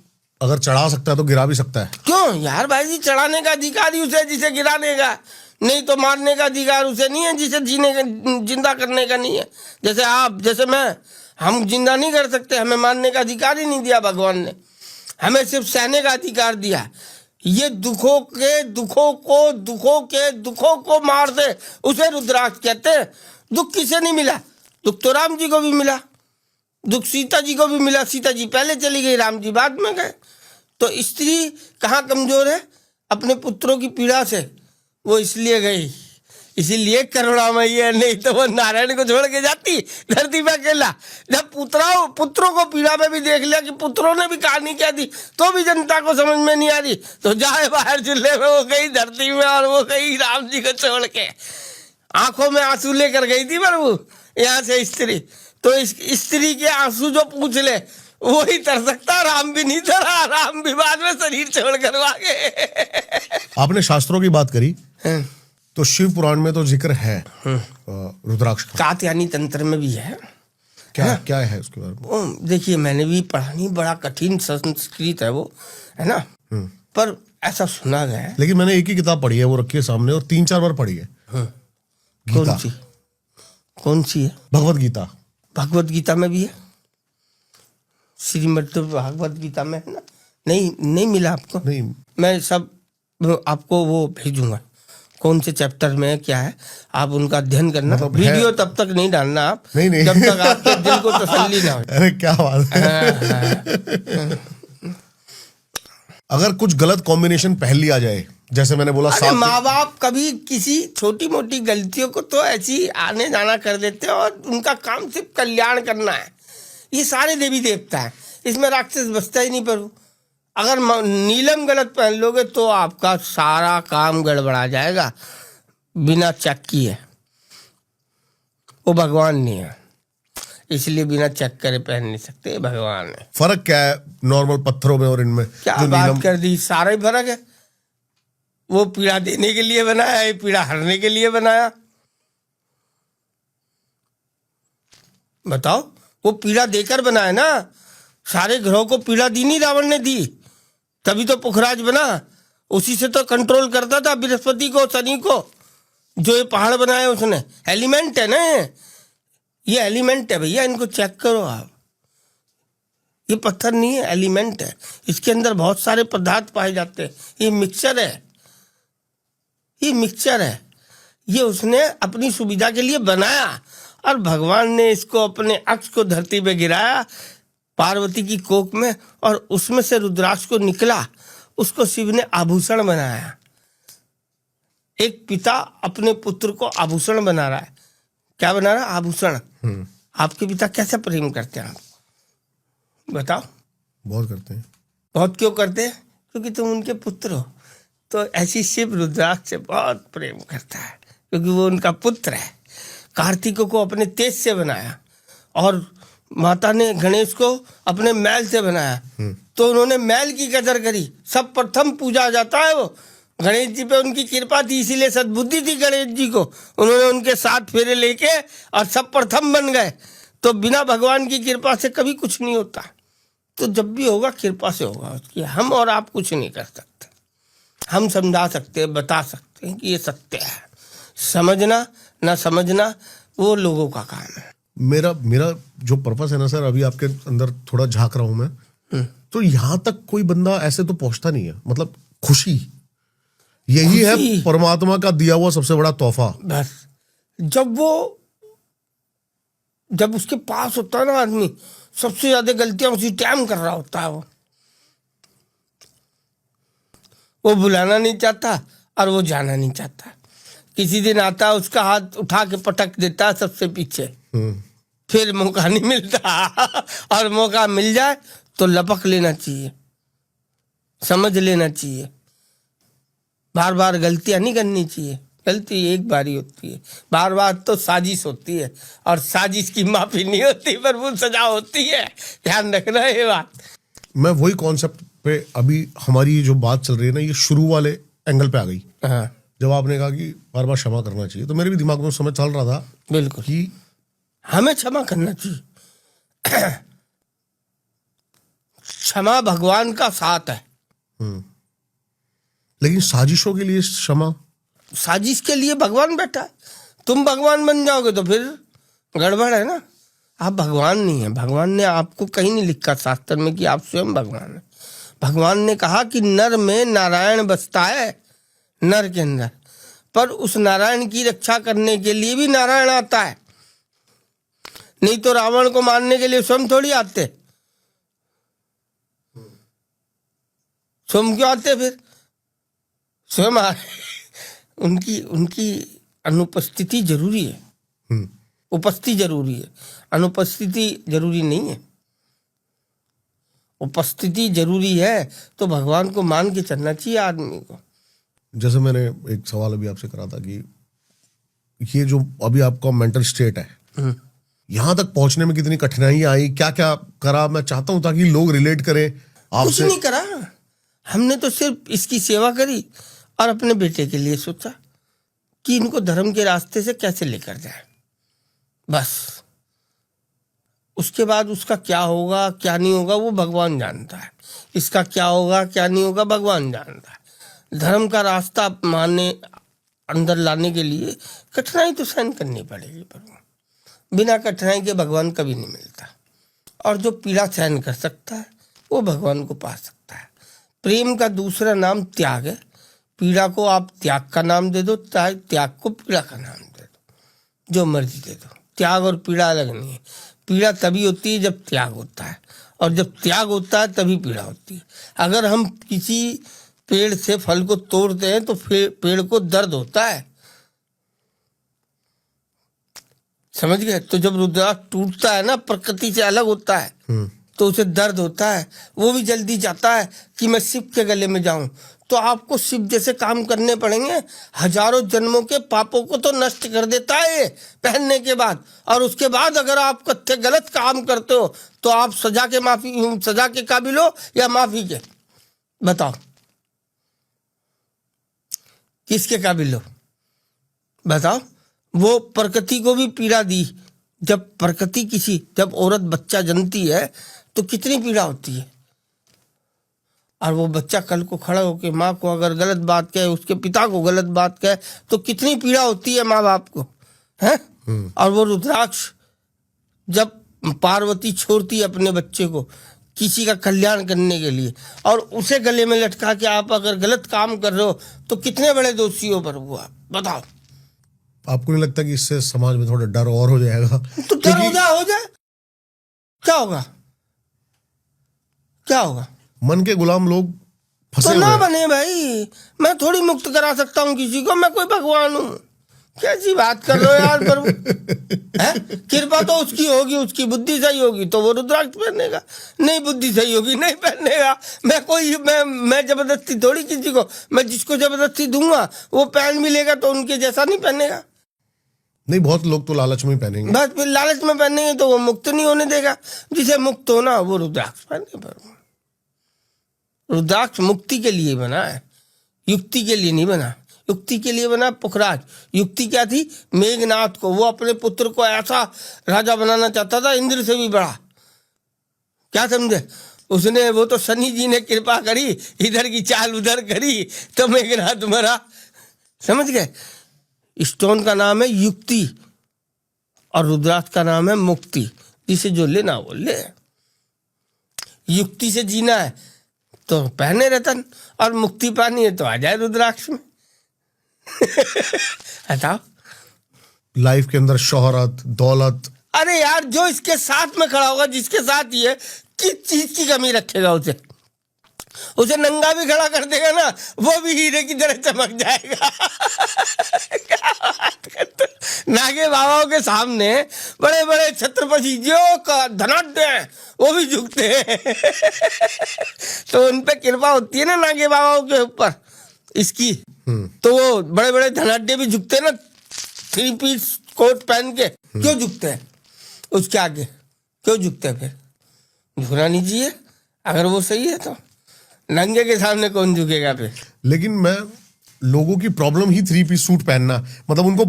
अगर चढ़ा सकता है तो गिरा भी सकता है। क्यों यार भाई जी, चढ़ाने का अधिकार ही उसे जिसे गिराने का, नहीं तो मारने का अधिकार उसे नहीं है जिसे जीने का, जिंदा करने का नहीं है। जैसे आप, जैसे मैं, हम जिंदा नहीं कर सकते, हमें मारने का अधिकार ही नहीं दिया भगवान ने, हमें सिर्फ सहने का अधिकार दिया। ये दुखों को मार दे, उसे रुद्राक्ष कहते हैं। दुख किसे नहीं मिला? दुख तो राम जी को भी मिला, दुख सीता जी को भी मिला। सीता जी पहले चली गई, राम जी बाद में गए। तो स्त्री कहाँ कमजोर है? अपने पुत्रों की पीड़ा से वो इसलिए गई, इसीलिए करुणामयी है, नहीं तो वो नारायण को छोड़ के जाती धरती पे अकेला। जब पुत्रों को पीड़ा में भी देख लिया कि पुत्रों ने भी कहानी कह दी, तो भी जनता को समझ में नहीं आ रही, तो जाए बाहर चूल्हे में, वो गई धरती में, और वो गई राम जी को छोड़ के। आंखों में आंसू लेकर गई थी प्रभु यहाँ से स्त्री। तो इस स्त्री के आंसू जो पूछ ले वो ही तर सकता, राम भी नहीं तरा, राम भी बाद में शरीर छोड़ कर आगे। आपने शास्त्रों की बात करी, तो शिव पुराण में तो जिक्र है रुद्राक्ष का। कात्यायनी तंत्र में भी है। क्या है उसके बारे में? देखिए, मैंने भी पढ़ा नहीं, बड़ा कठिन संस्कृत है वो, है ना, पर ऐसा सुना गया है। लेकिन मैंने एक ही किताब पढ़ी है, वो रखी है सामने, और 3-4 बार पढ़ी है। कौन सी है? भगवत गीता। भगवत गीता में भी है, श्रीमद् भागवत गीता में है ना? नहीं मिला आपको? नहीं, मैं सब आपको वो भेजूंगा, कौन से चैप्टर में है, क्या है, आप उनका अध्ययन करना। मतलब वीडियो तब तक नहीं डालना आप, नहीं। जब तक आपके दिल को तसल्ली ना हो। अरे क्या बात है। अगर कुछ गलत कॉम्बिनेशन पहन लिया जाए, जैसे मैंने बोला, अरे माँ बाप कभी किसी छोटी मोटी गलतियों को तो ऐसी आने जाना कर देते हैं, और उनका काम सिर्फ कल्याण करना है। ये सारे देवी देवता है, इसमें राक्षस बचता ही नहीं। प्रभु अगर नीलम गलत पहन लोगे तो आपका सारा काम गड़बड़ा जाएगा, बिना चेक किए। वो भगवान नहीं है, इसलिए बिना चेक करे पहन नहीं सकते, भगवान है। फर्क क्या है नॉर्मल पत्थरों में और इनमें? क्या बात कर दी, सारा ही फर्क है। वो पीड़ा देने के लिए बनाया, ये पीड़ा हरने के लिए बनाया। बताओ, वो पीड़ा देकर बनाया ना, सारे ग्रहों को पीड़ा दी नहीं रावण ने दी, तभी तो पुखराज बना। उसी से तो कंट्रोल करता था बृहस्पति को, शनि को। जो ये पहाड़ बनाया उसने, एलिमेंट है ना, ये एलिमेंट है भैया, इनको चेक करो आप। ये पत्थर नहीं है, एलिमेंट है। इसके अंदर बहुत सारे पदार्थ पाए जाते हैं। ये मिक्सचर है, ये मिक्सचर है। ये उसने अपनी सुविधा के लिए बनाया, और भगवान ने इसको अपने अक्ष को धरती पे गिराया पार्वती की कोख में, और उसमें से रुद्राक्ष को निकला, उसको शिव ने आभूषण बनाया। एक पिता अपने पुत्र को आभूषण बना रहा है। क्या बना रहा है? आभूषण। आपके पिता कैसे प्रेम करते हैं? आप बताओ। बहुत करते हैं। बहुत क्यों करते हैं? क्योंकि तुम उनके पुत्र हो। तो ऐसी शिव रुद्राक्ष से बहुत प्रेम करता है, क्योंकि वो उनका पुत्र है। कार्तिक को अपने तेज से बनाया, और माता ने गणेश को अपने मैल से बनाया। तो उन्होंने मैल की कदर करी। सब प्रथम पूजा जाता है वो गणेश जी पे, उनकी कृपा थी, इसीलिए सद्बुद्धि थी गणेश जी को। उन्होंने उनके 7 फेरे लेके और सब प्रथम बन गए। तो बिना भगवान की कृपा से कभी कुछ नहीं होता। तो जब भी होगा कृपा से होगा उसकी। हम और आप कुछ नहीं कर सकते। हम समझा सकते हैं, बता सकते हैं कि ये सत्य है। समझना ना समझना वो लोगों का काम है। मेरा जो पर्पस है ना सर, अभी आपके अंदर थोड़ा झांक रहा हूं मैं, तो यहां तक कोई बंदा ऐसे तो पहुंचता नहीं है। मतलब खुशी यही है परमात्मा का दिया हुआ सबसे बड़ा तोहफा। बस जब उसके पास होता है ना आदमी, सबसे ज्यादा गलतियां उसी टाइम कर रहा होता है। वो बुलाना नहीं चाहता और वो जाना नहीं चाहता। किसी दिन आता है, उसका हाथ उठा के पटक देता है सबसे पीछे, फिर मौका नहीं मिलता। और मौका मिल जाए तो लपक लेना चाहिए, समझ लेना चाहिए। बार बार गलतियां नहीं करनी चाहिए। गलती एक बार ही होती है, बार बार तो साजिश होती है, और साजिश की माफी नहीं होती, पर वो सजा होती है। ध्यान रखना ये बात। मैं वही कॉन्सेप्ट पे अभी हमारी जो बात चल रही है ना, ये शुरू वाले एंगल पे आ गई। हाँ, जब आपने कहा कि बार बार क्षमा करना चाहिए, तो मेरे भी दिमाग में समझ चल रहा था बिल्कुल कि हमें क्षमा करना चाहिए। क्षमा भगवान का साथ है। लेकिन साजिशों के लिए क्षमा, साजिश के लिए भगवान बैठा है। तुम भगवान बन जाओगे तो फिर गड़बड़ है ना। आप भगवान नहीं है। भगवान ने आपको कहीं नहीं लिखा शास्त्र में कि आप स्वयं भगवान है। भगवान ने कहा कि नर में नारायण बसता है, नर के अंदर, पर उस नारायण की रक्षा करने के लिए भी नारायण आता है। नहीं तो रावण को मारने के लिए स्वयं थोड़ी आते। स्वयं क्यों आते फिर? स्वयं उनकी अनुपस्थिति जरूरी है। उपस्थिति जरूरी है, अनुपस्थिति जरूरी नहीं है। उपस्थिति जरूरी है तो भगवान को मान के चलना चाहिए आदमी को। जैसे मैंने एक सवाल अभी आपसे करा था कि ये जो अभी आपका मेंटल स्टेट है, यहां तक पहुंचने में कितनी कठिनाई आई, क्या क्या करा? मैं चाहता हूं ताकि लोग रिलेट करें आपसे। कुछ नहीं करा, हमने तो सिर्फ इसकी सेवा करी और अपने बेटे के लिए सोचा कि इनको धर्म के रास्ते से कैसे लेकर जाए, बस। उसके बाद उसका क्या होगा क्या नहीं होगा वो भगवान जानता है। इसका क्या होगा क्या नहीं होगा भगवान जानता है। धर्म का रास्ता मानने अंदर लाने के लिए कठिनाई तो सहन करनी पड़ेगी, पर बिना कठिनाई के भगवान कभी नहीं मिलता। और जो पीड़ा सहन कर सकता है वो भगवान को पा सकता है। प्रेम का दूसरा नाम त्याग है। पीड़ा को आप त्याग का नाम दे दो, त्याग को पीड़ा का नाम दे दो, जो मर्जी दे दो। त्याग और पीड़ा अलग नहीं है। पीड़ा तभी होती है जब त्याग होता है, और जब त्याग होता है तभी पीड़ा होती है। अगर हम किसी पेड़ से फल को तोड़ते हैं तो पेड़ को दर्द होता है, समझ गए? तो जब रुद्राक्ष टूटता है ना, प्रकृति से अलग होता है, तो उसे दर्द होता है। वो भी जल्दी चाहता है कि मैं शिव के गले में जाऊं। तो आपको शिव जैसे काम करने पड़ेंगे। हजारों जन्मों के पापों को तो नष्ट कर देता है ये पहनने के बाद। और उसके बाद अगर आप कच्चे गलत काम करते हो तो आप सजा के काबिल हो या माफी के? बताओ किसके काबिल हो? बताओ। वो प्रकृति को भी पीड़ा दी। जब औरत बच्चा जनती है तो कितनी पीड़ा होती है। और वो बच्चा कल को खड़ा होकर माँ को अगर गलत बात कहे, उसके पिता को गलत बात कहे, तो कितनी पीड़ा होती है माँ बाप को, है? और वो रुद्राक्ष जब पार्वती छोड़ती है अपने बच्चे को किसी का कल्याण करने के लिए, और उसे गले में लटका के आप अगर गलत काम कर रहे हो तो कितने बड़े दोषी हो प्रभु आप? बताओ। आपको नहीं लगता कि इससे समाज में थोड़ा डर और हो जाएगा? तो डर हो जाए क्या होगा? क्या होगा? मन के गुलाम लोग फंसे तो हुए ना हैं। बने भाई, मैं थोड़ी मुक्त करा सकता हूँ किसी को, मैं कोई भगवान हूँ? कैसी बात कर रहे हो यार प्रभु? हैं? कृपा तो उसकी होगी, उसकी बुद्धि सही होगी तो वो रुद्राक्ष पहनेगा, नहीं बुद्धि सही होगी नहीं पहनेगा। मैं जबरदस्ती थोड़ी किसी को, मैं जिसको जबरदस्ती दूंगा वो पहन भी लेगा तो उनके जैसा नहीं पहनेगा। नहीं, बहुत लोग तो लालच में ही पहनेंगे। बस फिर लालच में पहनेंगे तो वो मुक्त नहीं होने देगा। जिसे मुक्त होना वो रुद्राक्ष पहने। पर रुद्राक्ष मुक्ति के लिए बना है, युक्ति के लिए नहीं बना। युक्ति के लिए बना पुखराज। युक्ति क्या थी? मेघनाथ को, वो अपने पुत्र को ऐसा राजा बनाना चाहता था, इंद्र से भी बड़ा। क्या समझे? उसने, वो तो शनि जी ने कृपा करी, इधर की चाल उधर करी तो मेघनाथ मरा। समझ गए? स्टोन का नाम है युक्ति और रुद्राक्ष का नाम है मुक्ति। जिसे जो लेना वो ले। युक्ति से जीना है तो पहने रतन, और मुक्ति पानी है तो आ जाए रुद्राक्ष में। बताओ। लाइफ के अंदर शोहरत, दौलत, अरे यार, जो इसके साथ में खड़ा होगा, जिसके साथ ये, किस चीज की कमी रखेगा? उसे नंगा भी खड़ा कर देगा ना, वो भी हीरे की तरह चमक जाएगा। क्या बात करते? नागे बाबाओं के सामने बड़े बड़े छत्रपति जो का धनाढ्य हैं, वो भी झुकते हैं। तो उन पे कृपा होती है ना नागे बाबाओं के ऊपर इसकी, तो वो बड़े बड़े धनाढ्य भी झुकते हैं ना, 3 पीस कोट पहन के। क्यों झुकते हैं? उसके आगे क्यों झुकते हैं? फिर झुकना नहीं चाहिए अगर वो सही है तो। नंगे के सामने कौन झुकेगा फिर? लेकिन मैं, लोगों की प्रॉब्लम ही 3 पीस सूट पहनना, मतलब उनको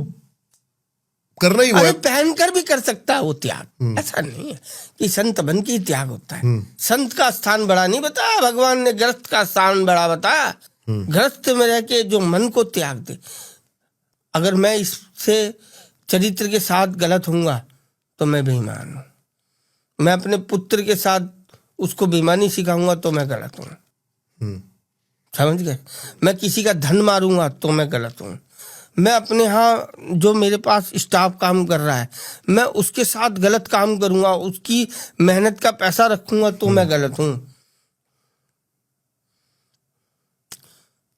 करना ही वो अरे है। पहनकर भी कर सकता है वो त्याग। ऐसा नहीं है कि संत बन के ही त्याग होता है। संत का स्थान बड़ा नहीं बताया भगवान ने, गृहस्थ का स्थान बड़ा बताया। गृहस्थ में रह के जो मन को त्याग दे। अगर मैं इससे चरित्र के साथ गलत होऊंगा तो मैं बेईमान हूं। मैं अपने पुत्र के साथ उसको बेईमानी सिखाऊंगा तो मैं गलत हूं। समझ गए? मैं किसी का धन मारूंगा तो मैं गलत हूं। मैं अपने यहाँ जो मेरे पास स्टाफ काम कर रहा है, मैं उसके साथ गलत काम करूंगा, उसकी मेहनत का पैसा रखूंगा तो मैं गलत हूं।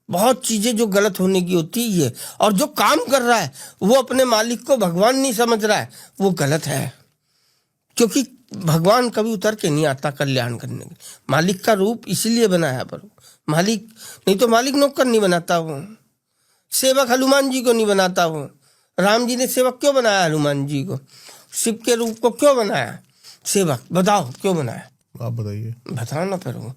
बहुत चीजें जो गलत होने की होती है ये। और जो काम कर रहा है वो अपने मालिक को भगवान नहीं समझ रहा है, वो गलत है। क्योंकि भगवान कभी उतर के नहीं आता कल्याण करने के। मालिक का रूप इसीलिए बनाया पर मालिक, नहीं तो मालिक नौकर नहीं बनाता वो। सेवक हनुमान जी को नहीं बनाता वो। राम जी ने सेवक क्यों बनाया हनुमान जी को? शिव के रूप को क्यों बनाया सेवक? बताओ क्यों बनाया? आप बताइए। बताओ ना फिर वो।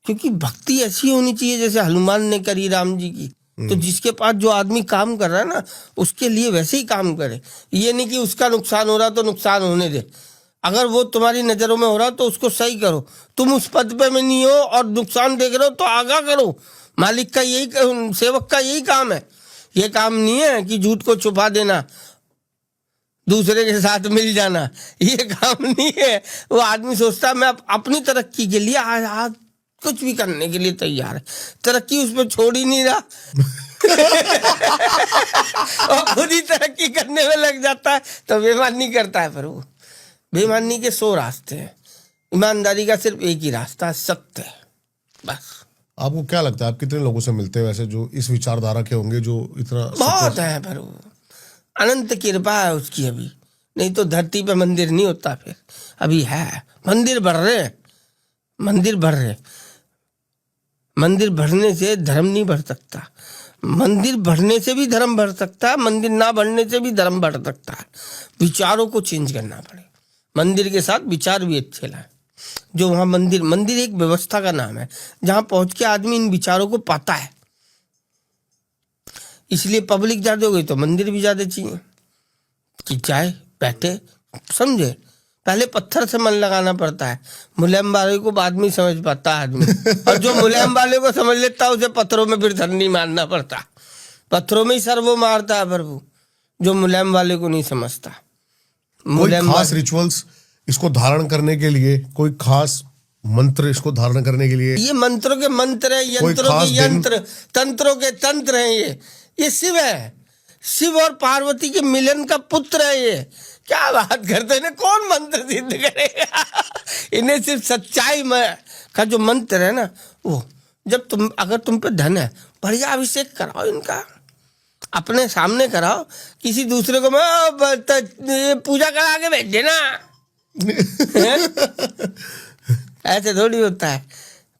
क्योंकि भक्ति ऐसी होनी चाहिए जैसे हनुमान ने करी राम जी की। तो जिसके पास जो आदमी काम कर रहा है ना, उसके लिए वैसे ही काम करे। ये नहीं कि उसका नुकसान हो रहा तो नुकसान होने दे। अगर वो तुम्हारी नजरों में हो रहा तो उसको सही करो। तुम उस पद पे में नहीं हो और नुकसान देख रहे हो तो आगाह करो। मालिक का यही, सेवक का यही काम है। ये काम नहीं है कि झूठ को छुपा देना, दूसरे के साथ मिल जाना। ये काम नहीं है। वो आदमी सोचता है मैं अपनी तरक्की के लिए आज कुछ भी करने के लिए तैयार है। तरक्की उसमें छोड़ ही नहीं रहा। और खुद ही तरक्की करने में लग जाता है तो बेईमानी करता है। पर वो बेईमानी के 100 रास्ते हैं, ईमानदारी का सिर्फ एक ही रास्ता है, सत्य है बस। आपको क्या लगता है, आप कितने लोगों से मिलते हैं वैसे जो इस विचारधारा के होंगे, जो इतना? बहुत है पर वो अनंत कृपा है उसकी अभी। नहीं तो धरती पे मंदिर नहीं होता। फिर अभी है, मंदिर बढ़ रहे हैं, मंदिर बढ़ रहे। मंदिर बढ़ने से धर्म नहीं बढ़ सकता। मंदिर बढ़ने से भी धर्म बढ़ सकता है, मंदिर ना बढ़ने से भी धर्म बढ़ सकता है। विचारों को चेंज करना पड़े। मंदिर के साथ विचार भी अच्छे लाए। जो वहाँ मंदिर एक व्यवस्था का नाम है जहाँ पहुंच के आदमी इन विचारों को पाता है। इसलिए पब्लिक ज्यादा हो गई तो मंदिर भी ज्यादा चाहिए कि जाए बैठे समझे। पहले पत्थर से मन लगाना पड़ता है। मुलायम वाले को बाद में समझ पाता है आदमी। और जो मुलायम वाले को समझ लेता है उसे पत्थरों में फिर सर नहीं मारना पड़ता। पत्थरों में ही सर वो मारता है प्रभु, जो मुलायम वाले को नहीं समझता। कोई खास रिचुअल्स इसको धारण करने के लिए, कोई खास मंत्र इसको धारण करने के लिए? ये मंत्रों के मंत्र है, यंत्रों के यंत्र, तंत्रों के तंत्र हैं। ये शिव है। शिव और पार्वती के मिलन का पुत्र है ये। क्या बात करते हैं, कौन मंत्र सिद्ध करेगा? इन्हें सिर्फ सच्चाई में का जो मंत्र है ना, वो जब अगर तुम पे धन है, बढ़िया अभिषेक कराओ इनका, अपने सामने कराओ, किसी दूसरे को मैं पूजा करा के भेज देना। ऐसे थोड़ी होता है।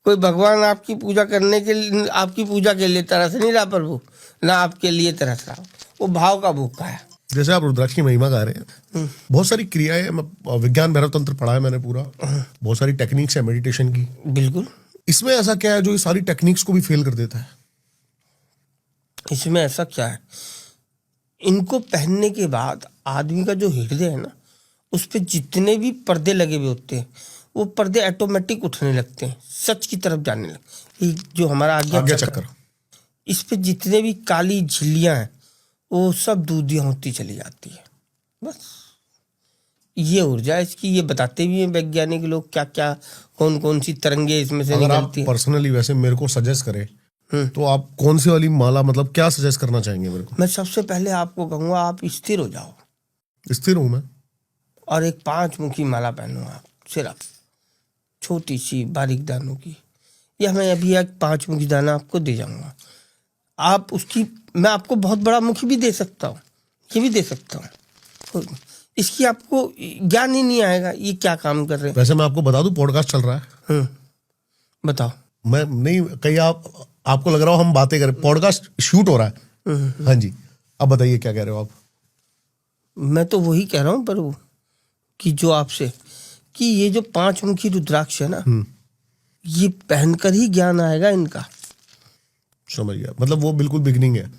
कोई भगवान आपकी पूजा करने के लिए, आपकी पूजा के लिए तरस नहीं रहा प्रभु, ना आपके लिए तरस रहा, वो भाव का भूखा है। जैसे आप रुद्राक्ष की महिमा गा रहे हैं, बहुत सारी क्रियाएं, विज्ञान भैरव तंत्र पढ़ा है मैंने पूरा, बहुत सारी टेक्निक्स है मेडिटेशन की। बिल्कुल। इसमें ऐसा क्या है जो ये सारी टेक्निक्स को भी फेल कर देता है? इसमें ऐसा क्या है, इनको पहनने के बाद आदमी का जो हृदय है ना, उस पर जितने भी पर्दे लगे हुए होते हैं, वो पर्दे ऑटोमेटिक उठने लगते हैं, सच की तरफ जाने लगते हैं। जो हमारा आज्ञा चक्र, इस पे जितने भी काली झिल्लियां हैं, वो सब दूधियां होती चली जाती है। बस ये ऊर्जा इसकी, ये बताते भी हैं वैज्ञानिक लोग क्या क्या, कौन कौन सी तरंगे इसमें से निकलती हैं। पर्सनली वैसे मेरे को सजेस्ट करें तो आप कौन सी वाली माला, मतलब क्या सजेस्ट करना चाहेंगे मेरे को? मैं सबसे पहले आपको कहूँगा, आप स्थिर हो जाओ। स्थिर हूँ मैं। और एक 5 मुखी माला पहनो आप, सिर्फ छोटी सी बारीक दानों की। या मैं अभी एक 5 मुखी दाना आपको दे जाऊंगा, आप उसकी, मैं आपको बहुत बड़ा मुखी भी दे सकता हूँ, ये भी दे सकता हूँ, इसकी आपको ज्ञान ही नहीं आएगा ये क्या काम कर रहे हैं। वैसे मैं आपको बता दूं, पॉडकास्ट चल रहा है। बताओ। मैं नहीं, कहीं आपको लग रहा हो हम बातें करें, पॉडकास्ट शूट हो रहा है। हाँ जी, अब बताइए क्या कह रहे हो आप? मैं तो वही कह रहा हूँ प्रभु कि जो आपसे, कि ये जो 5 मुखी रुद्राक्ष है ना, ये पहनकर ही ज्ञान आएगा इनका। समझ गया, मतलब वो बिल्कुल बिगनिंग है।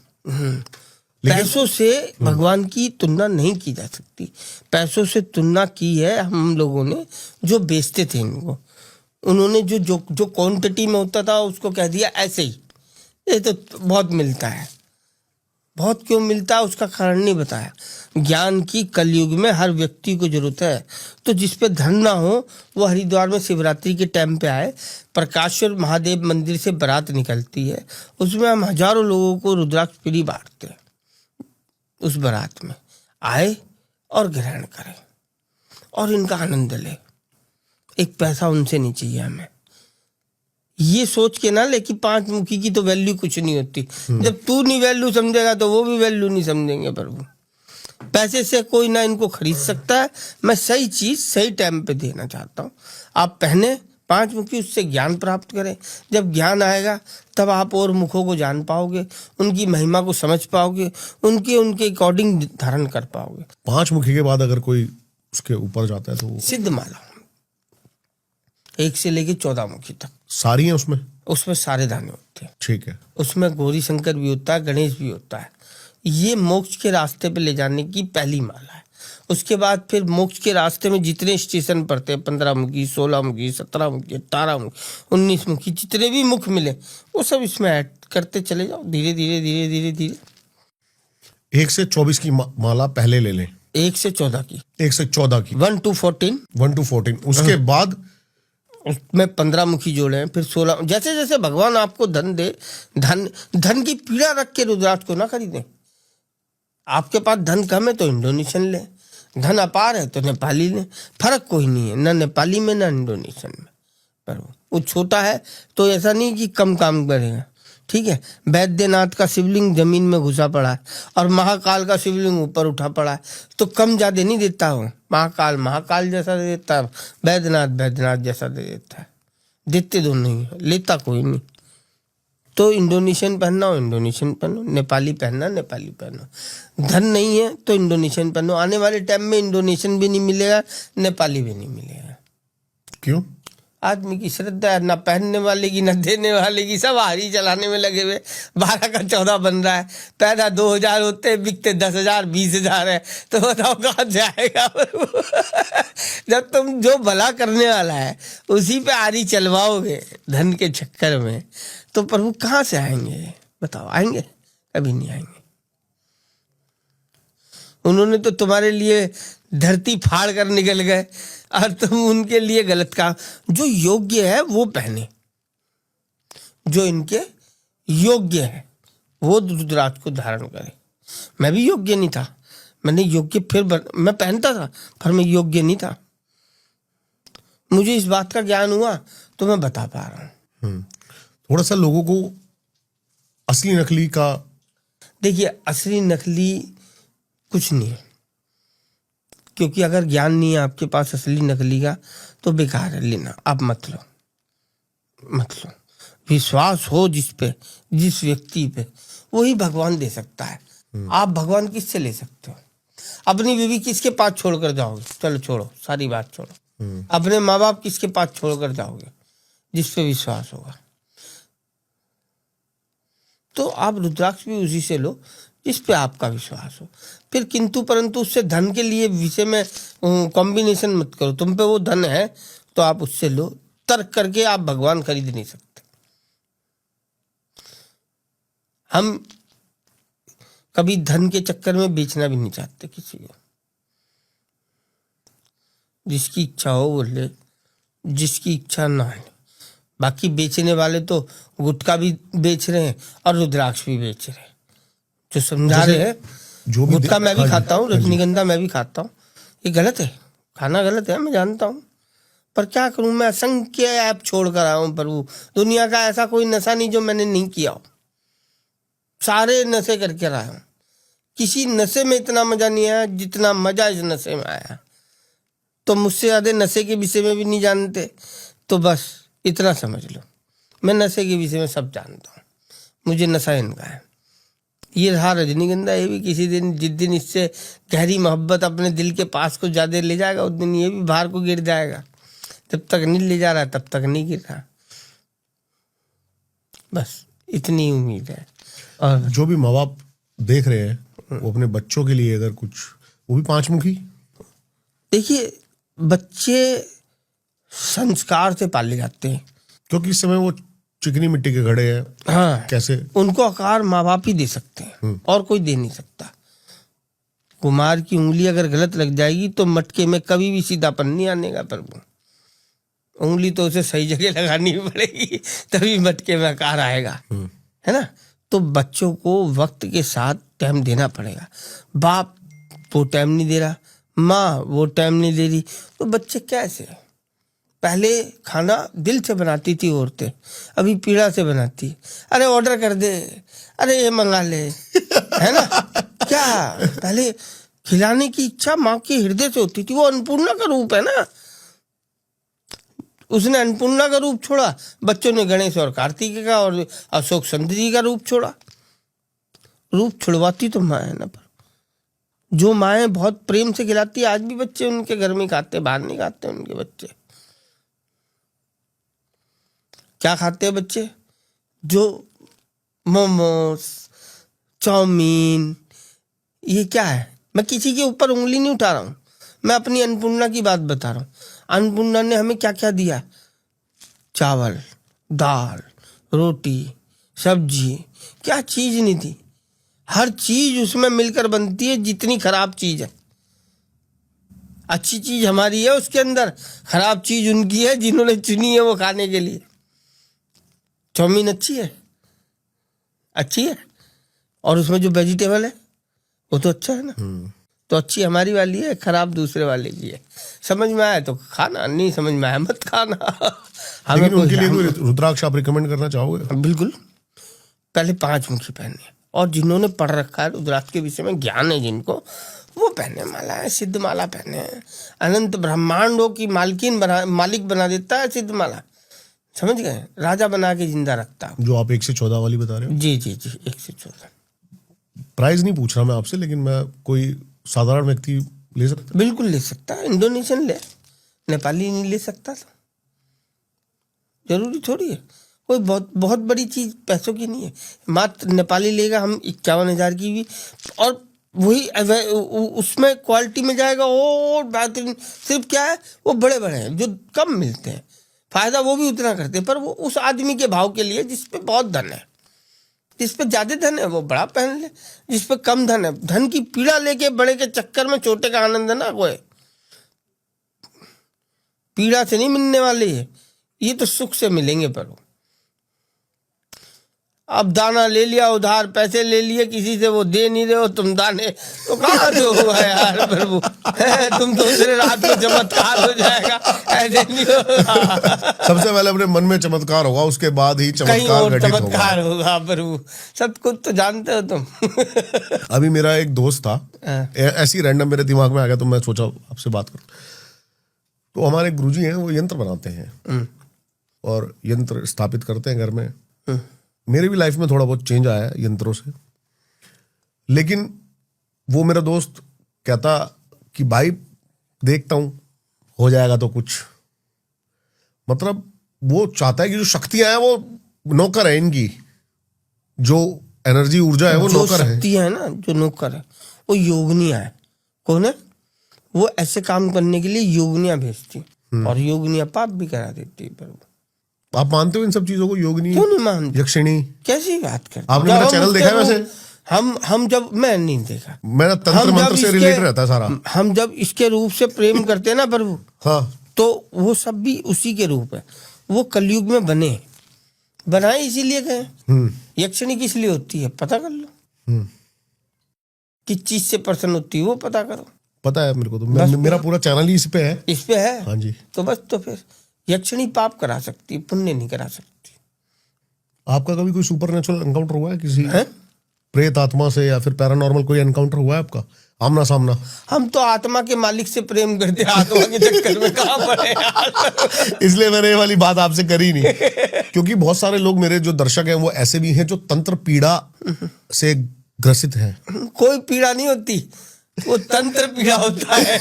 पैसों से भगवान की तुलना नहीं की जा सकती। पैसों से तुलना की है हम लोगों ने, जो बेचते थे इनको, उन्होंने जो जो जो क्वांटिटी में होता था उसको कह दिया ऐसे ही, ये तो बहुत मिलता है। बहुत क्यों मिलता है उसका कारण नहीं बताया। ज्ञान की कलयुग में हर व्यक्ति को जरूरत है, तो जिस पे धन ना हो वो हरिद्वार में शिवरात्रि के टाइम पे आए। प्रकाशेश्वर महादेव मंदिर से बारात निकलती है, उसमें हम हजारों लोगों को रुद्राक्ष फ्री बांटते हैं। उस बारात में आए और ग्रहण करें और इनका आनंद ले, एक पैसा उनसे नहीं चाहिए हमें। ये सोच के ना ले कि 5 मुखी की तो वैल्यू कुछ नहीं होती। जब तू नहीं वैल्यू समझेगा तो वो भी वैल्यू नहीं समझेंगे प्रभु। पैसे से कोई ना इनको खरीद सकता है। मैं सही चीज सही टाइम पे देना चाहता हूँ। आप पहने 5 मुखी, उससे ज्ञान प्राप्त करें। जब ज्ञान आएगा तब आप और मुखों को जान पाओगे, उनकी महिमा को समझ पाओगे, उनके अकॉर्डिंग धारण कर पाओगे। 5 मुखी के बाद अगर कोई उसके ऊपर जाता है तो सिद्ध माला 1 से लेके 14 मुखी तक सारी हैं उसमें सारे दाने होते हैं। ठीक है। उसमें गौरी शंकर भी होता है, गणेश भी होता है। ये मोक्ष के रास्ते पे ले जाने की पहली माला है। उसके बाद फिर मोक्ष के रास्ते में जितने स्टेशन पड़ते हैं, 15 मुखी, 16 मुखी, 17 मुखी, 18 मुखी, 19 मुखी, जितने भी मुख मिले वो सब इसमें ऐड करते चले जाओ, धीरे धीरे धीरे धीरे धीरे। 1 से 24 की माला पहले ले लें। 1 से 14 की। 1 से 14 की। 1 to 14। 1 to 14। उसके बाद उसमें 15 मुखी जोड़े, फिर 16। जैसे जैसे भगवान आपको धन दे, धन की पीड़ा रख के रुद्राक्ष को ना खरीदें। आपके पास धन कम है तो इंडोनेशियन ले, धन अपार है तो नेपाली ले, फर्क कोई नहीं है, ना नेपाली में ना इंडोनेशियन में। पर वो छोटा है तो ऐसा नहीं कि कम काम करेगा, ठीक है। वैद्यनाथ का शिवलिंग जमीन में घुसा पड़ा है और महाकाल का शिवलिंग ऊपर उठा पड़ा है, तो कम ज्यादा नहीं देता हूँ। महाकाल जैसा दे देता है, वैद्यनाथ जैसा दे देता है। देते दोनों ही, लेता कोई नहीं। तो इंडोनेशियन पहनना हो इंडोनेशियन पहनो, नेपाली पहनना नेपाली पहनो। धन नहीं है तो इंडोनेशियन पहनो। आने वाले टाइम में इंडोनेशियन भी नहीं मिलेगा, नेपाली भी नहीं मिलेगा। क्यों? आदमी की श्रद्धा है, ना पहनने वाले की ना देने वाले की, सब हारी चलाने में लगे हुए। 12 का 14 बन रहा है, पैदा 2000 होते हैं, बिकते 10,000 20,000 है, तो बताओ कहाँ जाएगा। जब तुम जो भला करने वाला है उसी पे आरी चलवाओगे धन के चक्कर में, तो प्रभु कहाँ से आएंगे? बताओ, आएंगे? कभी नहीं आएंगे। उन्होंने तो तुम्हारे लिए धरती फाड़ कर निकल गए और तुम उनके लिए गलत काम। जो योग्य है वो पहने, जो इनके योग्य है वो रुद्राक्ष को धारण करे। मैं भी योग्य नहीं था, मैंने योग्य मैं पहनता था पर मैं योग्य नहीं था। मुझे इस बात का ज्ञान हुआ तो मैं बता पा रहा हूँ। थोड़ा सा लोगों को असली नकली का, देखिए असली नकली कुछ नहीं है, क्योंकि अगर ज्ञान नहीं है आपके पास असली नकली का तो बेकार है लेना, आप मत लो। विश्वास हो जिस पे, जिस व्यक्ति पे, वही भगवान दे सकता है। आप भगवान किससे ले सकते हो? अपनी बीवी किसके पास छोड़कर जाओगे? चलो छोड़ो, सारी बात छोड़ो। अपने माँ बाप किसके पास छोड़कर जाओगे? जिस पे विश्वास होगा। तो आप रुद्राक्ष भी उसी से लो जिस पे आपका विश्वास हो। फिर किंतु परंतु उससे धन के लिए विषय में कॉम्बिनेशन मत करो। तुम पे वो धन है तो आप उससे लो। तर्क करके आप भगवान खरीद नहीं सकते। हम कभी धन के चक्कर में बेचना भी नहीं चाहते किसी को। जिसकी इच्छा हो वो ले, जिसकी इच्छा ना है। बाकी बेचने वाले तो गुटखा भी बेच रहे हैं और रुद्राक्ष भी बेच रहे हैं, जो समझा रहे हैं। जो भी गुटखा मैं भी खाता हूँ, हाँ जी। रजनीगंधा मैं भी खाता हूँ। ये गलत है, खाना गलत है, मैं जानता हूँ, पर क्या करूँ? मैं असंख्य ऐप छोड़ कर आया हूँ प्रभु। दुनिया का ऐसा कोई नशा नहीं जो मैंने नहीं किया हो। सारे नशे करके रहा हूँ। किसी नशे में इतना मजा नहीं आया जितना मजा इस नशे में आया। तो मुझसे ज्यादा नशे के विषय में भी नहीं जानते, तो बस इतना समझ लो, मैं नशे के विषय में सब जानता हूँ। मुझे नशा इनका है। ये रहा रजनीगंधा, ये भी किसी दिन, जिस दिन इससे गहरी मोहब्बत अपने दिल के पास को ज्यादा ले जाएगा, उस दिन ये भी बाहर को गिर जाएगा। जब तक नहीं ले जा रहा तब तक नहीं गिर रहा। बस इतनी उम्मीद है। और जो भी माँ बाप देख रहे हैं वो अपने बच्चों के लिए अगर कुछ, वो भी पांचमुखी, देखिए बच्चे संस्कार से पाले जाते हैं, क्योंकि इस समय वो चिकनी मिट्टी के घड़े हैं। हाँ, कैसे उनको आकार माँ बाप ही दे सकते हैं और कोई दे नहीं सकता। कुमार की उंगली अगर गलत लग जाएगी तो मटके में कभी भी सीधापन नहीं आने का प्रभु। उंगली तो उसे सही जगह लगानी पड़ेगी, तभी मटके में आकार आएगा, है ना? तो बच्चों को वक्त के साथ टाइम देना पड़ेगा। बाप वो टाइम नहीं दे रहा, माँ वो टाइम नहीं दे रही, तो बच्चे कैसे? पहले खाना दिल से बनाती थी औरतें, अभी पीड़ा से बनाती। अरे ऑर्डर कर दे, अरे ये मंगा ले, है ना? क्या पहले खिलाने की इच्छा माँ के हृदय से होती थी। वो अन्नपूर्णा का रूप है ना। उसने अन्नपूर्णा का रूप छोड़ा, बच्चों ने गणेश और कार्तिक का और अशोक सुंदरी का रूप छोड़ा। रूप छुड़वाती तो माँ है ना। पर जो माएँ बहुत प्रेम से खिलाती है, आज भी बच्चे उनके घर में खाते, बाहर नहीं खाते उनके बच्चे। क्या खाते हैं बच्चे? जो मोमोस, चाउमीन, ये क्या है? मैं किसी के ऊपर उंगली नहीं उठा रहा हूँ, मैं अपनी अन्नपूर्णा की बात बता रहा हूँ। अन्नपूर्णा ने हमें क्या क्या दिया? चावल, दाल, रोटी, सब्जी, क्या चीज नहीं थी? हर चीज उसमें मिलकर बनती है, जितनी खराब चीज है। अच्छी चीज हमारी है उसके अंदर, खराब चीज उनकी है जिन्होंने चुनी है वो खाने के लिए। चाउमीन अच्छी है, अच्छी है, और उसमें जो वेजिटेबल है वो तो अच्छा है ना। तो अच्छी हमारी वाली है, खराब दूसरे वाले की है। समझ में आया तो खाना, नहीं समझ में आया मत खाना। लेकिन उनके लिए कोई रुद्राक्ष आप रिकमेंड करना चाहोगे? बिल्कुल, पहले 5 मुखी पहने, और जिन्होंने पढ़ रखा है रुद्राक्ष के विषय में, ज्ञान है जिनको, वो पहने माला है, सिद्ध माला पहने। अनंत ब्रह्मांडों की मालिक बना देता है सिद्ध माला, समझ गए? राजा बना के जिंदा रखता है। जो आप 1 से 14 वाली बता रहे हो? जी जी जी, 1 से 14। प्राइस नहीं पूछ रहा मैं आपसे, लेकिन मैं कोई साधारण व्यक्ति ले सकता? बिल्कुल ले सकता है। इंडोनेशियन ले, नेपाली नहीं ले सकता था? जरूरी थोड़ी है। कोई बहुत बड़ी चीज पैसों की नहीं है। मात्र नेपाली लेगा हम 51,000 की भी, और वही उसमें क्वालिटी में जाएगा और बेहतरीन। सिर्फ क्या है, वो बड़े बड़े हैं जो कम मिलते हैं, फायदा वो भी उतना करते हैं, पर वो उस आदमी के भाव के लिए जिस पे बहुत धन है। जिस पे ज्यादा धन है वो बड़ा पहन ले, जिस पे कम धन है, धन की पीड़ा लेके बड़े के चक्कर में छोटे का आनंद है ना। कोई पीड़ा से नहीं मिलने वाली है, ये तो सुख से मिलेंगे। पर अब दाना ले लिया उधार, पैसे ले लिए किसी से, वो दे नहीं रहे हो तुम दाने, तो कहाँ से होगा यार प्रभु। तुम दूसरे रात को चमत्कार हो जाएगा, ऐसे नहीं होगा। सबसे पहले अपने मन में चमत्कार होगा, उसके बाद ही कहीं चमत्कार और घटित होगा। चमत्कार होगा प्रभु, सब कुछ तो जानते हो तुम। अभी मेरा एक दोस्त था, ऐसी रैंडम मेरे दिमाग में आ गया तो मैं सोचा आपसे बात करूं। तो हमारे गुरुजी हैं, वो यंत्र बनाते हैं और यंत्र स्थापित करते हैं घर में। मेरे भी लाइफ में थोड़ा बहुत चेंज आया है यंत्रों से, लेकिन वो मेरा दोस्त कहता कि भाई देखता हूं हो जाएगा तो कुछ, मतलब वो चाहता है कि जो शक्तियां हैं वो नौकर है इनकी, जो एनर्जी ऊर्जा है वो जो नौकर है। शक्ति है ना, जो नौकर है वो योगनियां है। कौन है वो? ऐसे काम करने के लिए योगनियां भेजती, और योगनियां पाप भी करा देती है प्रभु। आप मानते हो इन सब चीजों को? योगिनी, क्यों नहीं मानते? यक्षिणी, कैसी बात करते? आपने मेरा चैनल देखा है वैसे? हम जब, मैं नहीं देखा। मेरा तंत्र मंत्र से रिलेटेड रहता है सारा। हम जब इसके रूप से प्रेम करते हैं ना प्रभु, हाँ, तो वो सब भी उसी के रूप है। वो कलयुग में बनाए इसीलिए गए। यक्षिणी किस लिए होती है पता कर लो, किस चीज से प्रसन्न होती है वो पता करो। पता है मेरे को, तो मेरा पूरा चैनल ही इस पे है। इस पे है? हाँ जी। तो बस, तो फिर यक्षिणी पाप करा सकती, पुण्य नहीं करा सकती। आपका कभी कोई सुपर नेचुरल एनकाउंटर हुआ है किसी प्रेत आत्मा से, या फिर पैरानॉर्मल कोई एनकाउंटर हुआ है आपका, आमना सामना? हम तो आत्मा के मालिक से प्रेम करते, आत्मा के चक्कर में कहाँ पड़े यार। इसलिए मैंने ये वाली बात आपसे करी नहीं, क्योंकि बहुत सारे लोग मेरे जो दर्शक हैं वो ऐसे भी हैं जो तंत्र पीड़ा से ग्रसित हैं। कोई पीड़ा नहीं होती, वो तंत्र पीड़ा होता है।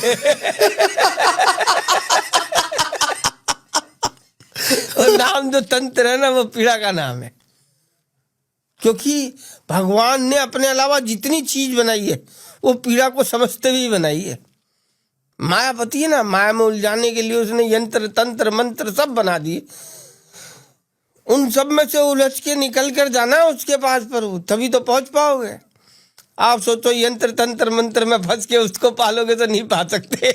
और नाम जो तंत्र है ना, वो पीड़ा का नाम है। क्योंकि भगवान ने अपने अलावा जितनी चीज बनाई है वो पीड़ा को समझते हुए बनाई है। मायापति है ना, माया में उलझाने के लिए उसने यंत्र तंत्र मंत्र सब बना दिए। उन सब में से उलझ के निकल कर जाना है उसके पास पर, तभी तो पहुंच पाओगे। आप सोचो यंत्र तंत्र मंत्र में फंस के उसको पालोगे तो नहीं पा सकते।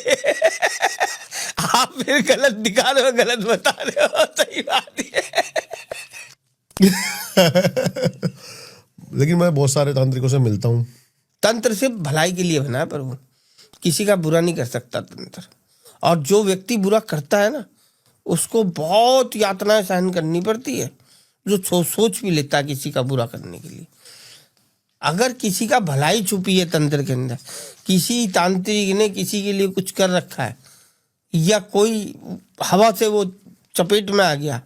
आप फिर गलत दिखा रहे हो, गलत बता रहे हो, सही बात है। लेकिन मैं बहुत सारे तांत्रिकों से मिलता हूँ। तंत्र सिर्फ भलाई के लिए बना है प्रभु, किसी का बुरा नहीं कर सकता तंत्र। और जो व्यक्ति बुरा करता है ना, उसको बहुत यातनाएं सहन करनी पड़ती है, जो सोच भी लेता है किसी का बुरा करने के लिए। अगर किसी का भलाई छुपी है तंत्र के अंदर, किसी तांत्रिक ने किसी के लिए कुछ कर रखा है, या कोई हवा से वो चपेट में आ गया,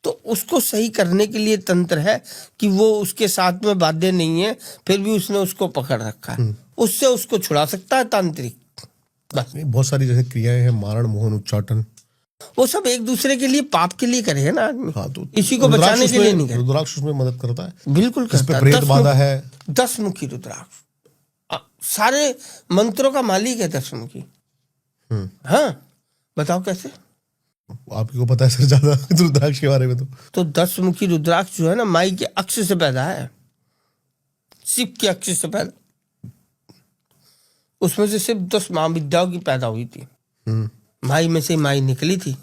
तो उसको सही करने के लिए तंत्र है कि वो उसके साथ में बाध्य नहीं है, फिर भी उसने उसको पकड़ रखा है, उससे उसको छुड़ा सकता है तांत्रिक। बस बहुत सारी जैसे क्रियाएं हैं, मारण मोहन उच्चाटन, वो सब एक दूसरे के लिए पाप के लिए करेगा ना आदमी। हाँ, तो इसी को बचाने के लिए नहीं करे। रुद्राक्ष उसमें मदद करता है, बिल्कुल करता है। प्रेत बाधा है। 10 मुखी रुद्राक्ष सारे मंत्रों का मालिक है, 10 मुखी। हाँ बताओ कैसे? आपको पता है सर ज्यादा रुद्राक्ष के बारे में? तो 10 मुखी रुद्राक्ष जो है ना, माई के अक्ष से पैदा है, शिव के अक्ष से पैदा। उसमें से सिर्फ 10 महाविद्याओं की पैदा हुई थी। माई में से माई निकली थी,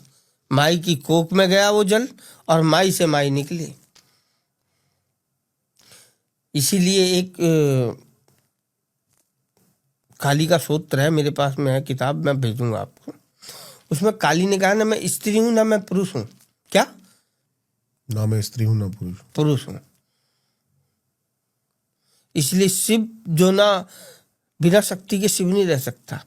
माई की कोख में गया वो जल, और माई से माई निकली। इसीलिए एक काली का सूत्र है, मेरे पास में है किताब, मैं भेजूंगा आपको। उसमें काली ने कहा ना, मैं स्त्री हूं ना मैं पुरुष हूं। क्या? ना मैं स्त्री हूं ना पुरुष हूं। इसलिए शिव जो ना बिना शक्ति के शिव नहीं रह सकता,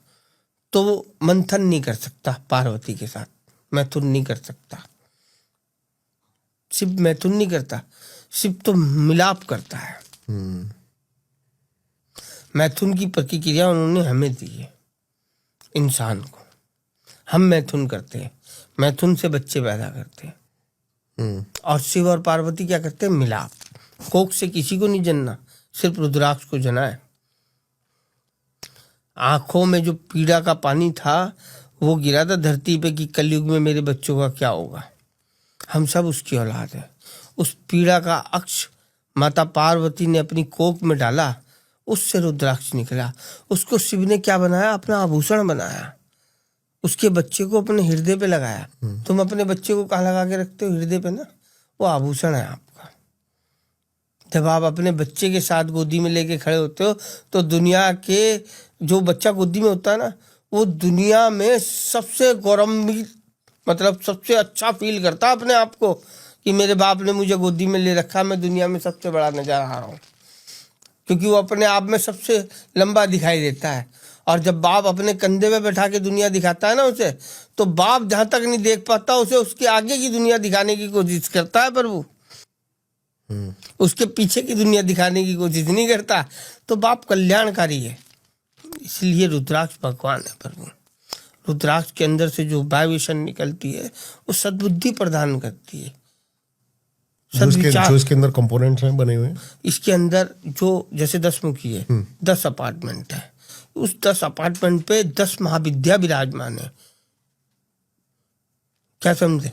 तो वो मंथन नहीं कर सकता पार्वती के साथ, मैथुन नहीं कर सकता। शिव मैथुन नहीं करता, शिव तो मिलाप करता है। मैथुन की प्रक्रिया उन्होंने हमें दी है, इंसान को। हम मैथुन करते हैं, मैथुन से बच्चे पैदा करते हैं। और शिव और पार्वती क्या करते हैं? मिलाप। कोख से किसी को नहीं जन्ना, सिर्फ रुद्राक्ष को जना है। आंखों में जो पीड़ा का पानी था वो गिरा था धरती पे कि कलयुग में मेरे बच्चों का क्या होगा। हम सब उसकी औलाद है। उस पीड़ा का अक्ष माता पार्वती ने अपनी कोख में डाला, उससे रुद्राक्ष निकला। उसको शिव ने क्या बनाया? अपना आभूषण बनाया। उसके बच्चे को अपने हृदय पे लगाया। तुम अपने बच्चे को कहाँ लगा के रखते हो? हृदय पे ना, वो आभूषण है आपका। जब आप अपने बच्चे के साथ गोदी में लेके खड़े होते हो तो दुनिया के जो बच्चा गोदी में होता है ना, वो दुनिया में सबसे गौरवान्वित, मतलब सबसे अच्छा फील करता है अपने आप को कि मेरे बाप ने मुझे गोदी में ले रखा, मैं दुनिया में सबसे बड़ा नजर आ रहा हूँ, क्योंकि वो अपने आप में सबसे लंबा दिखाई देता है। और जब बाप अपने कंधे पे बैठा के दुनिया दिखाता है ना उसे, तो बाप जहां तक नहीं देख पाता उसे उसके आगे की दुनिया दिखाने की कोशिश करता है प्रभु, उसके पीछे की दुनिया दिखाने की कोशिश नहीं करता। तो बाप कल्याणकारी है, इसलिए रुद्राक्ष भगवान है प्रभु। रुद्राक्ष के अंदर से जो वाइब्रेशन निकलती है वो सद्बुद्धि प्रदान करती है। जो इसके अंदर कंपोनेंट्स हैं बने हुए, इसके अंदर जो जैसे 10 मुखी है, 10 अपार्टमेंट है, उस 10 अपार्टमेंट पे 10 महाविद्या विराजमान है। क्या समझे?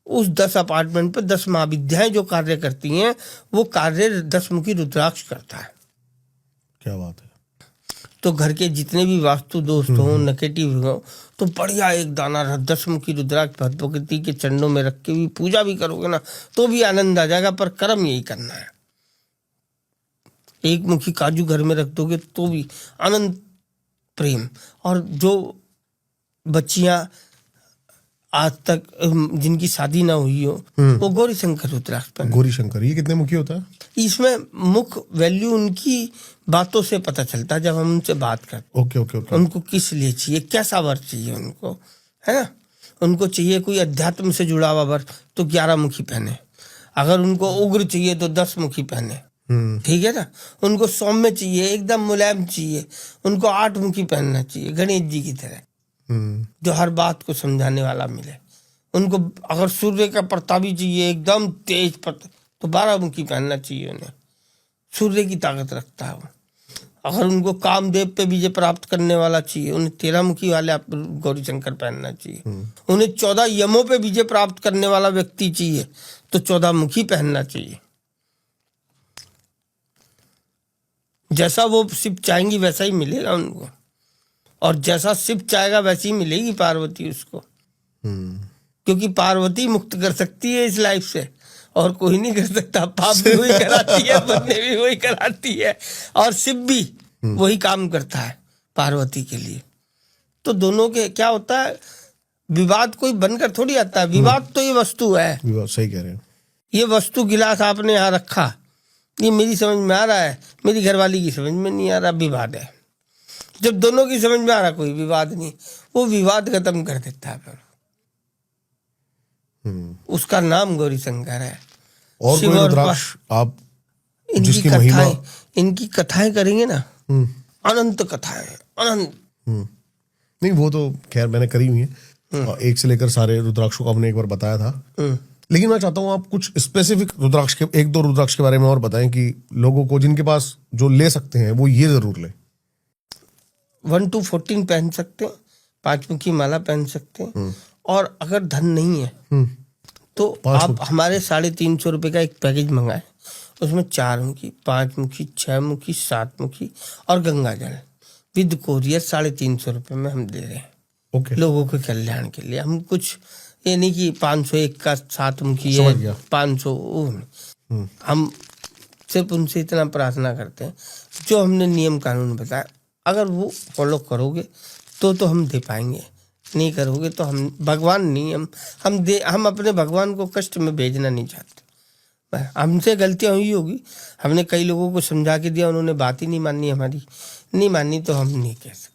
उस 10 अपार्टमेंट पे 10 महाविद्याएं जो कार्य करती हैं, वो कार्य 10 मुखी रुद्राक्ष करता है। क्या बात है। तो घर के जितने भी वास्तु दोस्त हों, नेगेटिव हो, तो बढ़िया एक दाना 10 मुखी रुद्राक्ष भगवती के चरणों में रख के भी पूजा भी करोगे ना तो भी आनंद आ जाएगा, पर कर्म यही करना है। एक मुखी काजू घर में रख दोगे तो भी आनंद, प्रेम। और जो बच्चियां आज तक जिनकी शादी ना हुई हो, वो गौरी शंकर रुद्राक्ष पहने। गौरी शंकर, ये कितने मुखी होता है? इसमें मुख्य वैल्यू उनकी बातों से पता चलता है, जब हम उनसे बात करते। Okay okay okay. उनको किस लिए चाहिए, कैसा वर चाहिए उनको, है ना? उनको चाहिए कोई अध्यात्म से जुड़ा हुआ वर तो 11 मुखी पहने। अगर उनको उग्र चाहिए तो 10 मुखी पहने, ठीक है ना? उनको सौम्य चाहिए, एकदम मुलायम चाहिए, उनको 8 मुखी पहनना चाहिए, गणेश जी की तरह, जो हर बात को समझाने वाला मिले। उनको अगर सूर्य का प्रतापी चाहिए, एकदम तेज तो 12 मुखी पहनना चाहिए उन्हें, सूर्य की ताकत रखता है वो। अगर उनको कामदेव पे विजय प्राप्त करने वाला चाहिए, उन्हें 13 मुखी वाले आप गौरी शंकर पहनना चाहिए। उन्हें 14 यमों पे विजय प्राप्त करने वाला व्यक्ति चाहिए तो 14 मुखी पहनना चाहिए। जैसा वो शिव चाहेंगी वैसा ही मिलेगा उनको, और जैसा शिव चाहेगा वैसी ही मिलेगी पार्वती उसको, क्योंकि पार्वती मुक्त कर सकती है इस लाइफ से, और कोई नहीं कर सकता। पाप भी वही कराती है, पुण्य भी वही कराती है, और शिव भी वही काम करता है पार्वती के लिए। तो दोनों के क्या होता है, विवाद कोई बनकर थोड़ी आता है, विवाद तो ये वस्तु है। सही कह रहे हैं। ये वस्तु गिलास आपने यहाँ रखा, ये मेरी समझ में आ रहा है, मेरी घरवाली की समझ में नहीं आ रहा, विवाद है। जब दोनों की समझ में आ रहा, कोई विवाद नहीं, वो विवाद खत्म कर देता है फिर। उसका नाम गौरी शंकर है। और कोई रुद्राक्ष आप जिसकी महिमा, इनकी कथाएं करेंगे ना, अनंत कथाएं, अनंत। नहीं वो तो खैर मैंने करी हुई है, एक से लेकर सारे रुद्राक्षों को आपने एक बार बताया था। लेकिन मैं चाहता हूँ आप कुछ स्पेसिफिक रुद्राक्ष के, 1-2 रुद्राक्ष के बारे में और बताएं कि लोगों को जिनके पास जो ले सकते हैं वो ये जरूर ले। 1 to 14 पहन सकते हैं, 5 मुखी माला पहन सकते हैं। और अगर धन नहीं है तो आप हमारे 350 रुपये का एक पैकेज मंगाए, उसमें 4 मुखी, 5 मुखी, 6 मुखी, 7 मुखी और गंगा जल विद कोरियर 350 रुपये में हम दे रहे हैं। लोगों के कल्याण के लिए। हम कुछ ये नहीं कि 501 का 7 मुखी है, 500, हम सिर्फ उनसे इतना प्रार्थना करते हैं जो हमने नियम कानून बताया, अगर वो फॉलो करोगे तो हम दे पाएंगे, नहीं करोगे तो हम, भगवान नहीं, हम अपने भगवान को कष्ट में भेजना नहीं चाहते। हमसे गलतियां हुई होगी, हमने कई लोगों को समझा के दिया, उन्होंने बात ही नहीं मानी, हमारी नहीं मानी, तो हम नहीं कह सकते।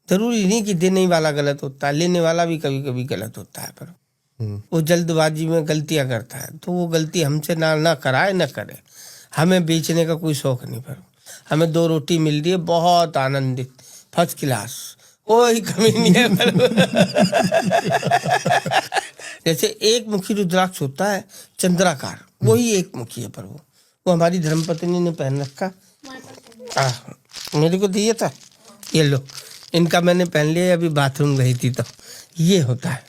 जरूरी नहीं कि देने वाला गलत होता है, लेने वाला भी कभी कभी गलत होता है, पर वो जल्दबाजी में गलतियां करता है, तो वो गलती हमसे ना कराए ना करे। हमें बेचने का कोई शौक नहीं, पर हमें 2 रोटी मिल रही है, बहुत आनंदित, फर्स्ट क्लास, कोई कमी नहीं है। जैसे एक मुखी रुद्राक्ष होता है चंद्राकार, वही एक मुखी है, पर वो हमारी धर्मपत्नी ने पहन रखा, मेरे को दिया था, ये लो, इनका मैंने पहन लिया, अभी बाथरूम गई थी तो। ये होता है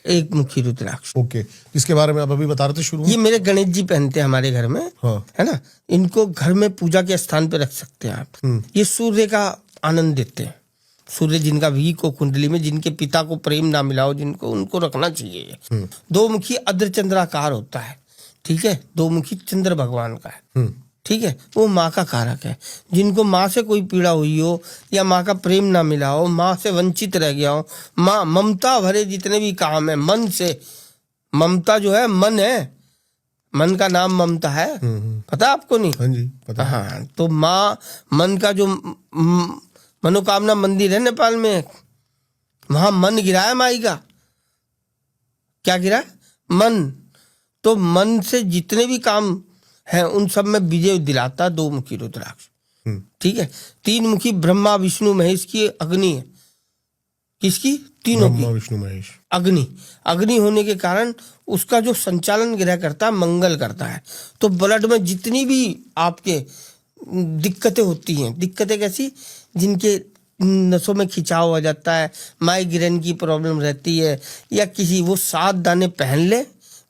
एक मुखी रुद्राक्ष। ओके, इसके बारे में आप अभी बता रहे थे शुरू में। ये मेरे गणेश जी पहनते हैं हमारे घर में, है ना? इनको घर में पूजा के स्थान पे रख सकते हैं आप। ये सूर्य का आनंद देते हैं, सूर्य जिनका वीक हो कुंडली में, जिनके पिता को प्रेम ना मिला हो, जिनको, उनको रखना चाहिए। 2 मुखी अर्धचंद्राकार होता है, ठीक है, दो मुखी चंद्र भगवान का है। हम्म, ठीक है, वो माँ का कारक है। जिनको माँ से कोई पीड़ा हुई हो या माँ का प्रेम ना मिला हो, माँ से वंचित रह गया हो, माँ ममता भरे जितने भी काम है मन से, ममता जो है मन है, मन का नाम ममता है, पता आपको नहीं? हाँ जी पता है। हाँ, तो माँ मन का जो मनोकामना मंदिर है नेपाल में, वहां मन गिरा है माई का। क्या गिरा है? मन। तो मन से जितने भी काम है उन सब में विजय दिलाता दो मुखी रुद्राक्ष। हम्म, ठीक है, तीन मुखी ब्रह्मा विष्णु महेश की अग्नि है। किसकी? तीनों ब्रह्मा की विष्णु महेश। अग्नि। अग्नि होने के कारण उसका जो संचालन ग्रह करता है मंगल करता है। तो ब्लड में जितनी भी आपके दिक्कतें होती हैं, दिक्कतें कैसी? जिनके नसों में खिंचाव हो जाता है, माइग्रेन की प्रॉब्लम रहती है, या किसी, वो 7 दाने पहन ले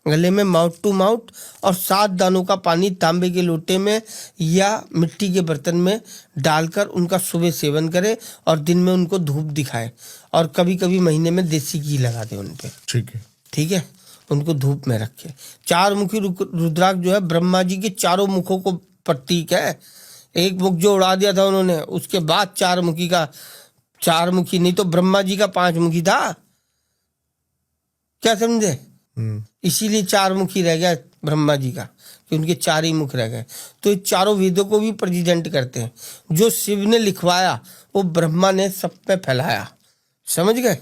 गले में माउथ टू माउथ, और 7 दानों का पानी तांबे के लोटे में या मिट्टी के बर्तन में डालकर उनका सुबह सेवन करे, और दिन में उनको धूप दिखाए, और कभी कभी महीने में देसी घी लगा दे उन पे। ठीक है। ठीक है, उनको धूप में रखे। 4 मुखी रुद्राक्ष जो है ब्रह्मा जी के चारों मुखों को प्रतीक है। एक मुख जो उड़ा दिया था उन्होंने, उसके बाद 4 मुखी का, 4 मुखी नहीं तो ब्रह्मा जी का 5 मुखी था। क्या समझे? इसीलिए 4 मुखी रह गया ब्रह्मा जी का, कि उनके 4 ही मुख रह गए। तो ये चारों वेदों को भी प्रेजेंट करते हैं। जो शिव ने लिखवाया वो ब्रह्मा ने सब पे फैलाया। समझ गए?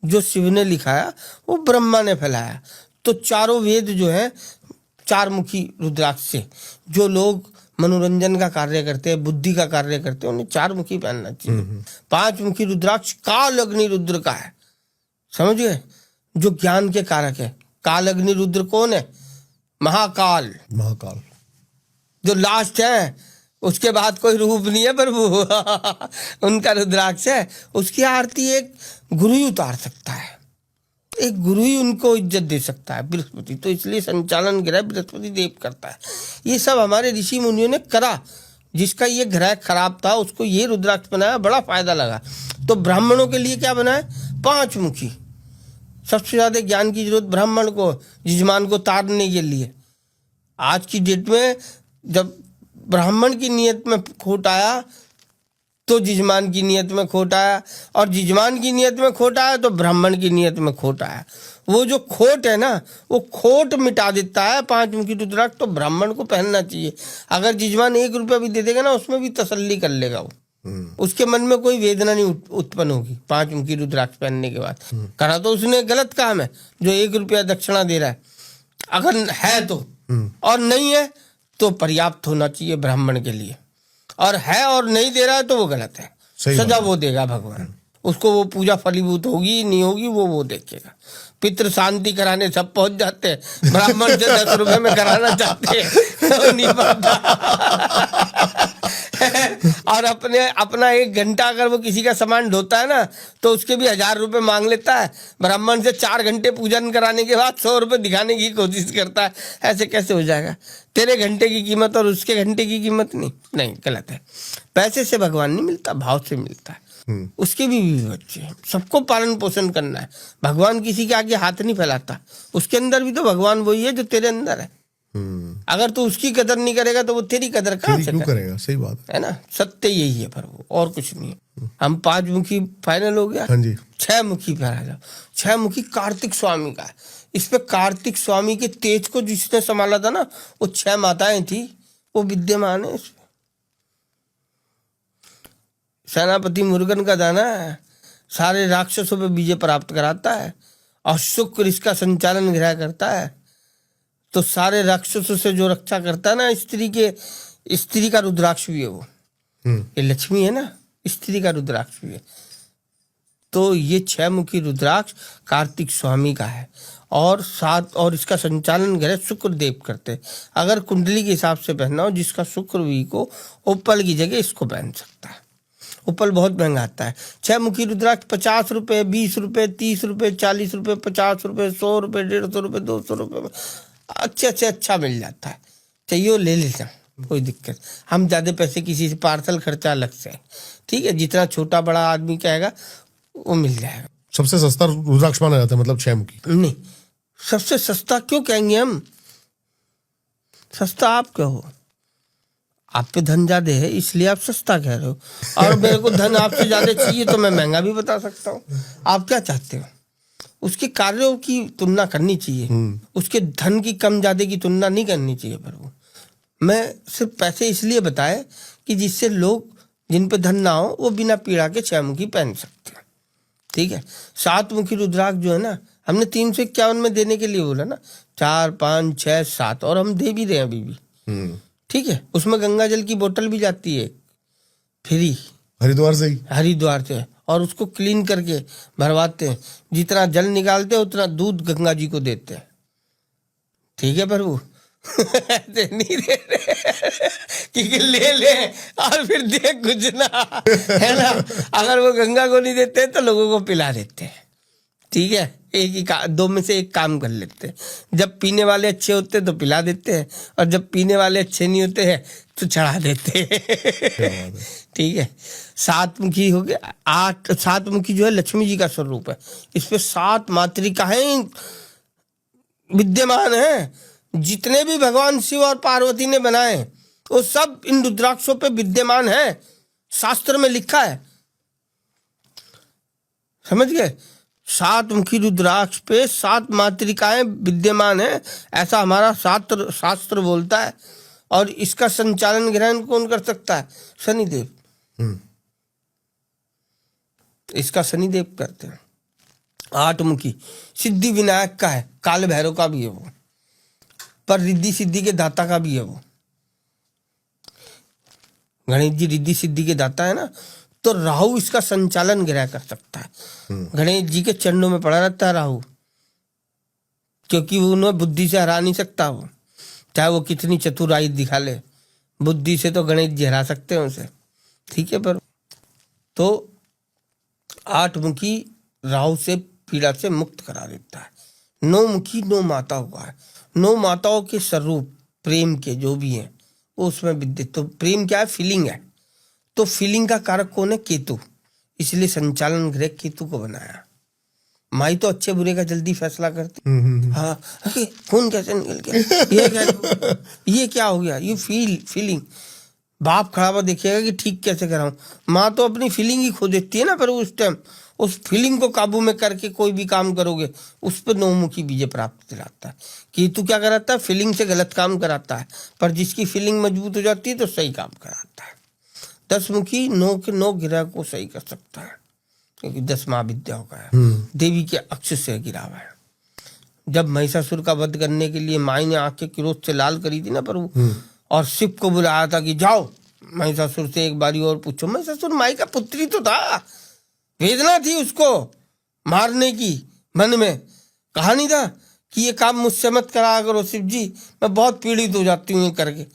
जो शिव ने लिखाया वो ब्रह्मा ने फैलाया। तो चारों वेद जो है 4 मुखी रुद्राक्ष से, जो लोग मनोरंजन का कार्य करते हैं, बुद्धि का कार्य करते हैं, उन्हें 4 मुखी पहनना चाहिए। 5 मुखी रुद्राक्ष काल अग्नि रुद्र का है। समझ गए? जो ज्ञान के कारक है। काल अग्नि रुद्र कौन है? महाकाल। महाकाल जो लास्ट है, उसके बाद कोई रूप नहीं है प्रभु उनका रुद्राक्ष है। उसकी आरती एक गुरु ही उतार सकता है, एक गुरु ही उनको इज्जत दे सकता है, बृहस्पति। तो इसलिए संचालन ग्रह बृहस्पति देव करता है। ये सब हमारे ऋषि मुनियों ने करा। जिसका ये ग्रह खराब था उसको ये रुद्राक्ष बनाया, बड़ा फायदा लगा। तो ब्राह्मणों के लिए क्या बनाया? 5 मुखी। सबसे ज्यादा ज्ञान की जरूरत ब्राह्मण को, यजमान को तारने के लिए। आज की डेट में जब ब्राह्मण की नियत में खोट आया तो यजमान की नियत में खोट आया, और यजमान की नियत में खोट आया तो ब्राह्मण की नियत में खोट आया। वो जो खोट है ना, वो खोट मिटा देता है 5 मुखी रुद्राक्ष। तो ब्राह्मण को पहनना चाहिए। अगर यजमान 1 रुपया भी दे देगा ना, उसमें भी तसल्ली कर लेगा वो। उसके मन में कोई वेदना नहीं उत्पन्न होगी 5 मुखी रुद्राक्ष पहनने के बाद। करा तो उसने गलत काम है जो 1 रुपया दक्षिणा दे रहा है। अगर है तो, और नहीं है तो पर्याप्त होना चाहिए ब्राह्मण के लिए। और है और नहीं दे रहा है तो वो गलत है। सजा वो देगा भगवान उसको। वो पूजा फलीभूत होगी नहीं होगी वो देखेगा। पितृ शांति कराने सब पहुंच जाते हैं, ब्राह्मण से 10 रुपए में कराना चाहते हैं नहीं और अपना 1 घंटा अगर वो किसी का सामान ढोता है ना, तो उसके भी 1000 रुपए मांग लेता है। ब्राह्मण से 4 घंटे पूजन कराने के बाद 100 रुपए दिखाने की कोशिश करता है। ऐसे कैसे हो जाएगा? तेरे घंटे की कीमत और उसके घंटे की कीमत नहीं, गलत है। पैसे से भगवान नहीं मिलता, भाव से मिलता है। उसके भी बच्चे हैं, सबको पालन पोषण करना है। भगवान किसी के आगे हाथ नहीं फैलाता। उसके अंदर भी तो भगवान वही है जो तेरे अंदर है। अगर तू उसकी कदर नहीं करेगा तो वो तेरी कदर कहाँ से करेगा? सही बात है ना। सत्य यही है प्रभु, और कुछ नहीं है। हम 5 मुखी फाइनल हो गया। हाँ जी। 6 मुखी पे आ जाओ। 6 मुखी कार्तिक स्वामी का है। इस पे कार्तिक स्वामी के तेज को जिसने संभाला था ना, वो 6 माताएं थी, वो विद्यमान है। सेनापति मुरुगन का दाना है, सारे राक्षसों पे विजय प्राप्त कराता है, और शुक्र इसका संचालन ग्रह करता है। तो सारे राक्षसों से जो रक्षा करता है ना, स्त्री का रुद्राक्ष भी है वो। ये लक्ष्मी है ना, स्त्री का रुद्राक्ष भी है। तो ये 6 मुखी रुद्राक्ष कार्तिक स्वामी का है, और इसका संचालन ग्रह शुक्र देव करते। अगर कुंडली के हिसाब से पहनना हो, जिसका शुक्र भी को, उपल की जगह इसको पहन सकता है। उपल बहुत महंगा आता है। 6 मुखी रुद्राक्ष 50 रुपए, 20 रुपए, 30 रुपए, 40 रुपए, 50 रुपए, 100 रुपए, 150 रुपए, 200 रुपए में अच्छे से अच्छा मिल जाता है। चाहिए ले लेना, कोई दिक्कत। हम ज्यादा पैसे किसी से पार्सल खर्चा अलग से, ठीक है। जितना छोटा बड़ा आदमी कहेगा वो मिल जाएगा। सबसे सस्ता रुद्राक्ष माना जाता है, मतलब 6 मुखी? नहीं, सबसे सस्ता क्यों कहेंगे हम? सस्ता आप क्या हो? आप पे धन ज्यादा है इसलिए आप सस्ता कह रहे हो, और मेरे को धन आपसे ज्यादा चाहिए तो मैं महंगा भी बता सकता हूँ। आप क्या चाहते हो? उसके कार्यों की तुलना करनी चाहिए, उसके धन की कम ज्यादा की तुलना नहीं करनी चाहिए प्रभु। मैं सिर्फ पैसे इसलिए बताए कि जिससे लोग जिन पे धन ना हो वो बिना पीड़ा के 6 मुखी पहन सकते हैं। ठीक है, 7 मुखी रुद्राक्ष जो है ना, हमने 351 में देने के लिए बोला ना, 4 5 6 7, और हम दे भी रहे हैं अभी भी। ठीक है, उसमें गंगा जल की बोतल भी जाती है फ्री, हरिद्वार से ही, हरिद्वार से, और उसको क्लीन करके भरवाते हैं। जितना जल निकालते हैं उतना दूध गंगा जी को देते हैं। ठीक है प्रभु। ऐसे नहीं दे रहे कि ले ले और फिर दे कुछ ना, है ना। अगर वो गंगा को नहीं देते तो लोगों को पिला देते हैं। ठीक है, एक ही दो में से एक काम कर लेते हैं। जब पीने वाले अच्छे होते हैं तो पिला देते हैं, और जब पीने वाले अच्छे नहीं होते हैं तो चढ़ा देते हैं। ठीक है, 7 मुखी हो गया। 7 मुखी जो है लक्ष्मी जी का स्वरूप है। इस पे 7 मातृकाएं विद्यमान है। जितने भी भगवान शिव और पार्वती ने बनाए वो सब इन रुद्राक्षों पे विद्यमान है, शास्त्र में लिखा है। समझ गए? 7 मुखी रुद्राक्ष पे 7 मातृकाएं विद्यमान है, ऐसा हमारा शास्त्र बोलता है। और इसका संचालन ग्रहण कौन कर सकता है? शनिदेव। इसका शनिदेव करते हैं। 8 मुखी सिद्धि विनायक का है, काल भैरव का भी है वो, पर रिद्धि सिद्धि के दाता का भी है वो। गणेश जी रिद्धि सिद्धि के दाता है ना, तो राहु इसका संचालन ग्रह कर सकता है। गणेश जी के चरणों में पड़ा रहता है राहु, क्योंकि वो उन्हें बुद्धि से हरा नहीं सकता। वो चाहे वो कितनी चतुराई दिखा ले, बुद्धि से तो गणेश जी हरा सकते हैं उसे। ठीक है, पर तो 8 मुखी राहु से पीड़ा से मुक्त करा देता है। 9 मुखी 9 माता हुआ है। 9 माताओं के स्वरूप प्रेम के जो भी हैं वो उसमें विद्यमान। तो प्रेम क्या है? फीलिंग है। तो फीलिंग का कारक कौन है? केतु। इसलिए संचालन ग्रह केतु को बनाया। माई तो अच्छे बुरे का जल्दी फैसला करती। हाँ, खून कैसे निकल गया, ये क्या हो गया, ये फीलिंग। बाप खड़ा हुआ देखिएगा कि ठीक कैसे कराऊं। माँ तो अपनी फीलिंग ही खो देती है ना, पर उस टाइम उस फीलिंग को काबू में करके कोई भी काम करोगे उस पर 9 मुखी विजय प्राप्त दिलाता है। केतु क्या कराता है? फीलिंग से गलत काम कराता है, पर जिसकी फीलिंग मजबूत हो जाती है तो सही काम कराता है। 10 मुखी 9 के 9 ग्रह को सही कर सकता है, क्योंकि 10 महाविद्याओं का है। देवी के अक्ष से गिरा हुआ है। जब महिषासुर का वध करने के लिए माई ने आंखें क्रोध से लाल करी थी ना प्रभु, और शिव को बुलाया था कि जाओ महिषासुर से एक बारी और पूछो। महिषासुर माई का पुत्री तो था, वेदना थी उसको मारने की, मन में कहा नहीं था कि ये काम मुझसे मत करा करो शिव जी, मैं बहुत पीड़ित हो जाती हूँ ये करके।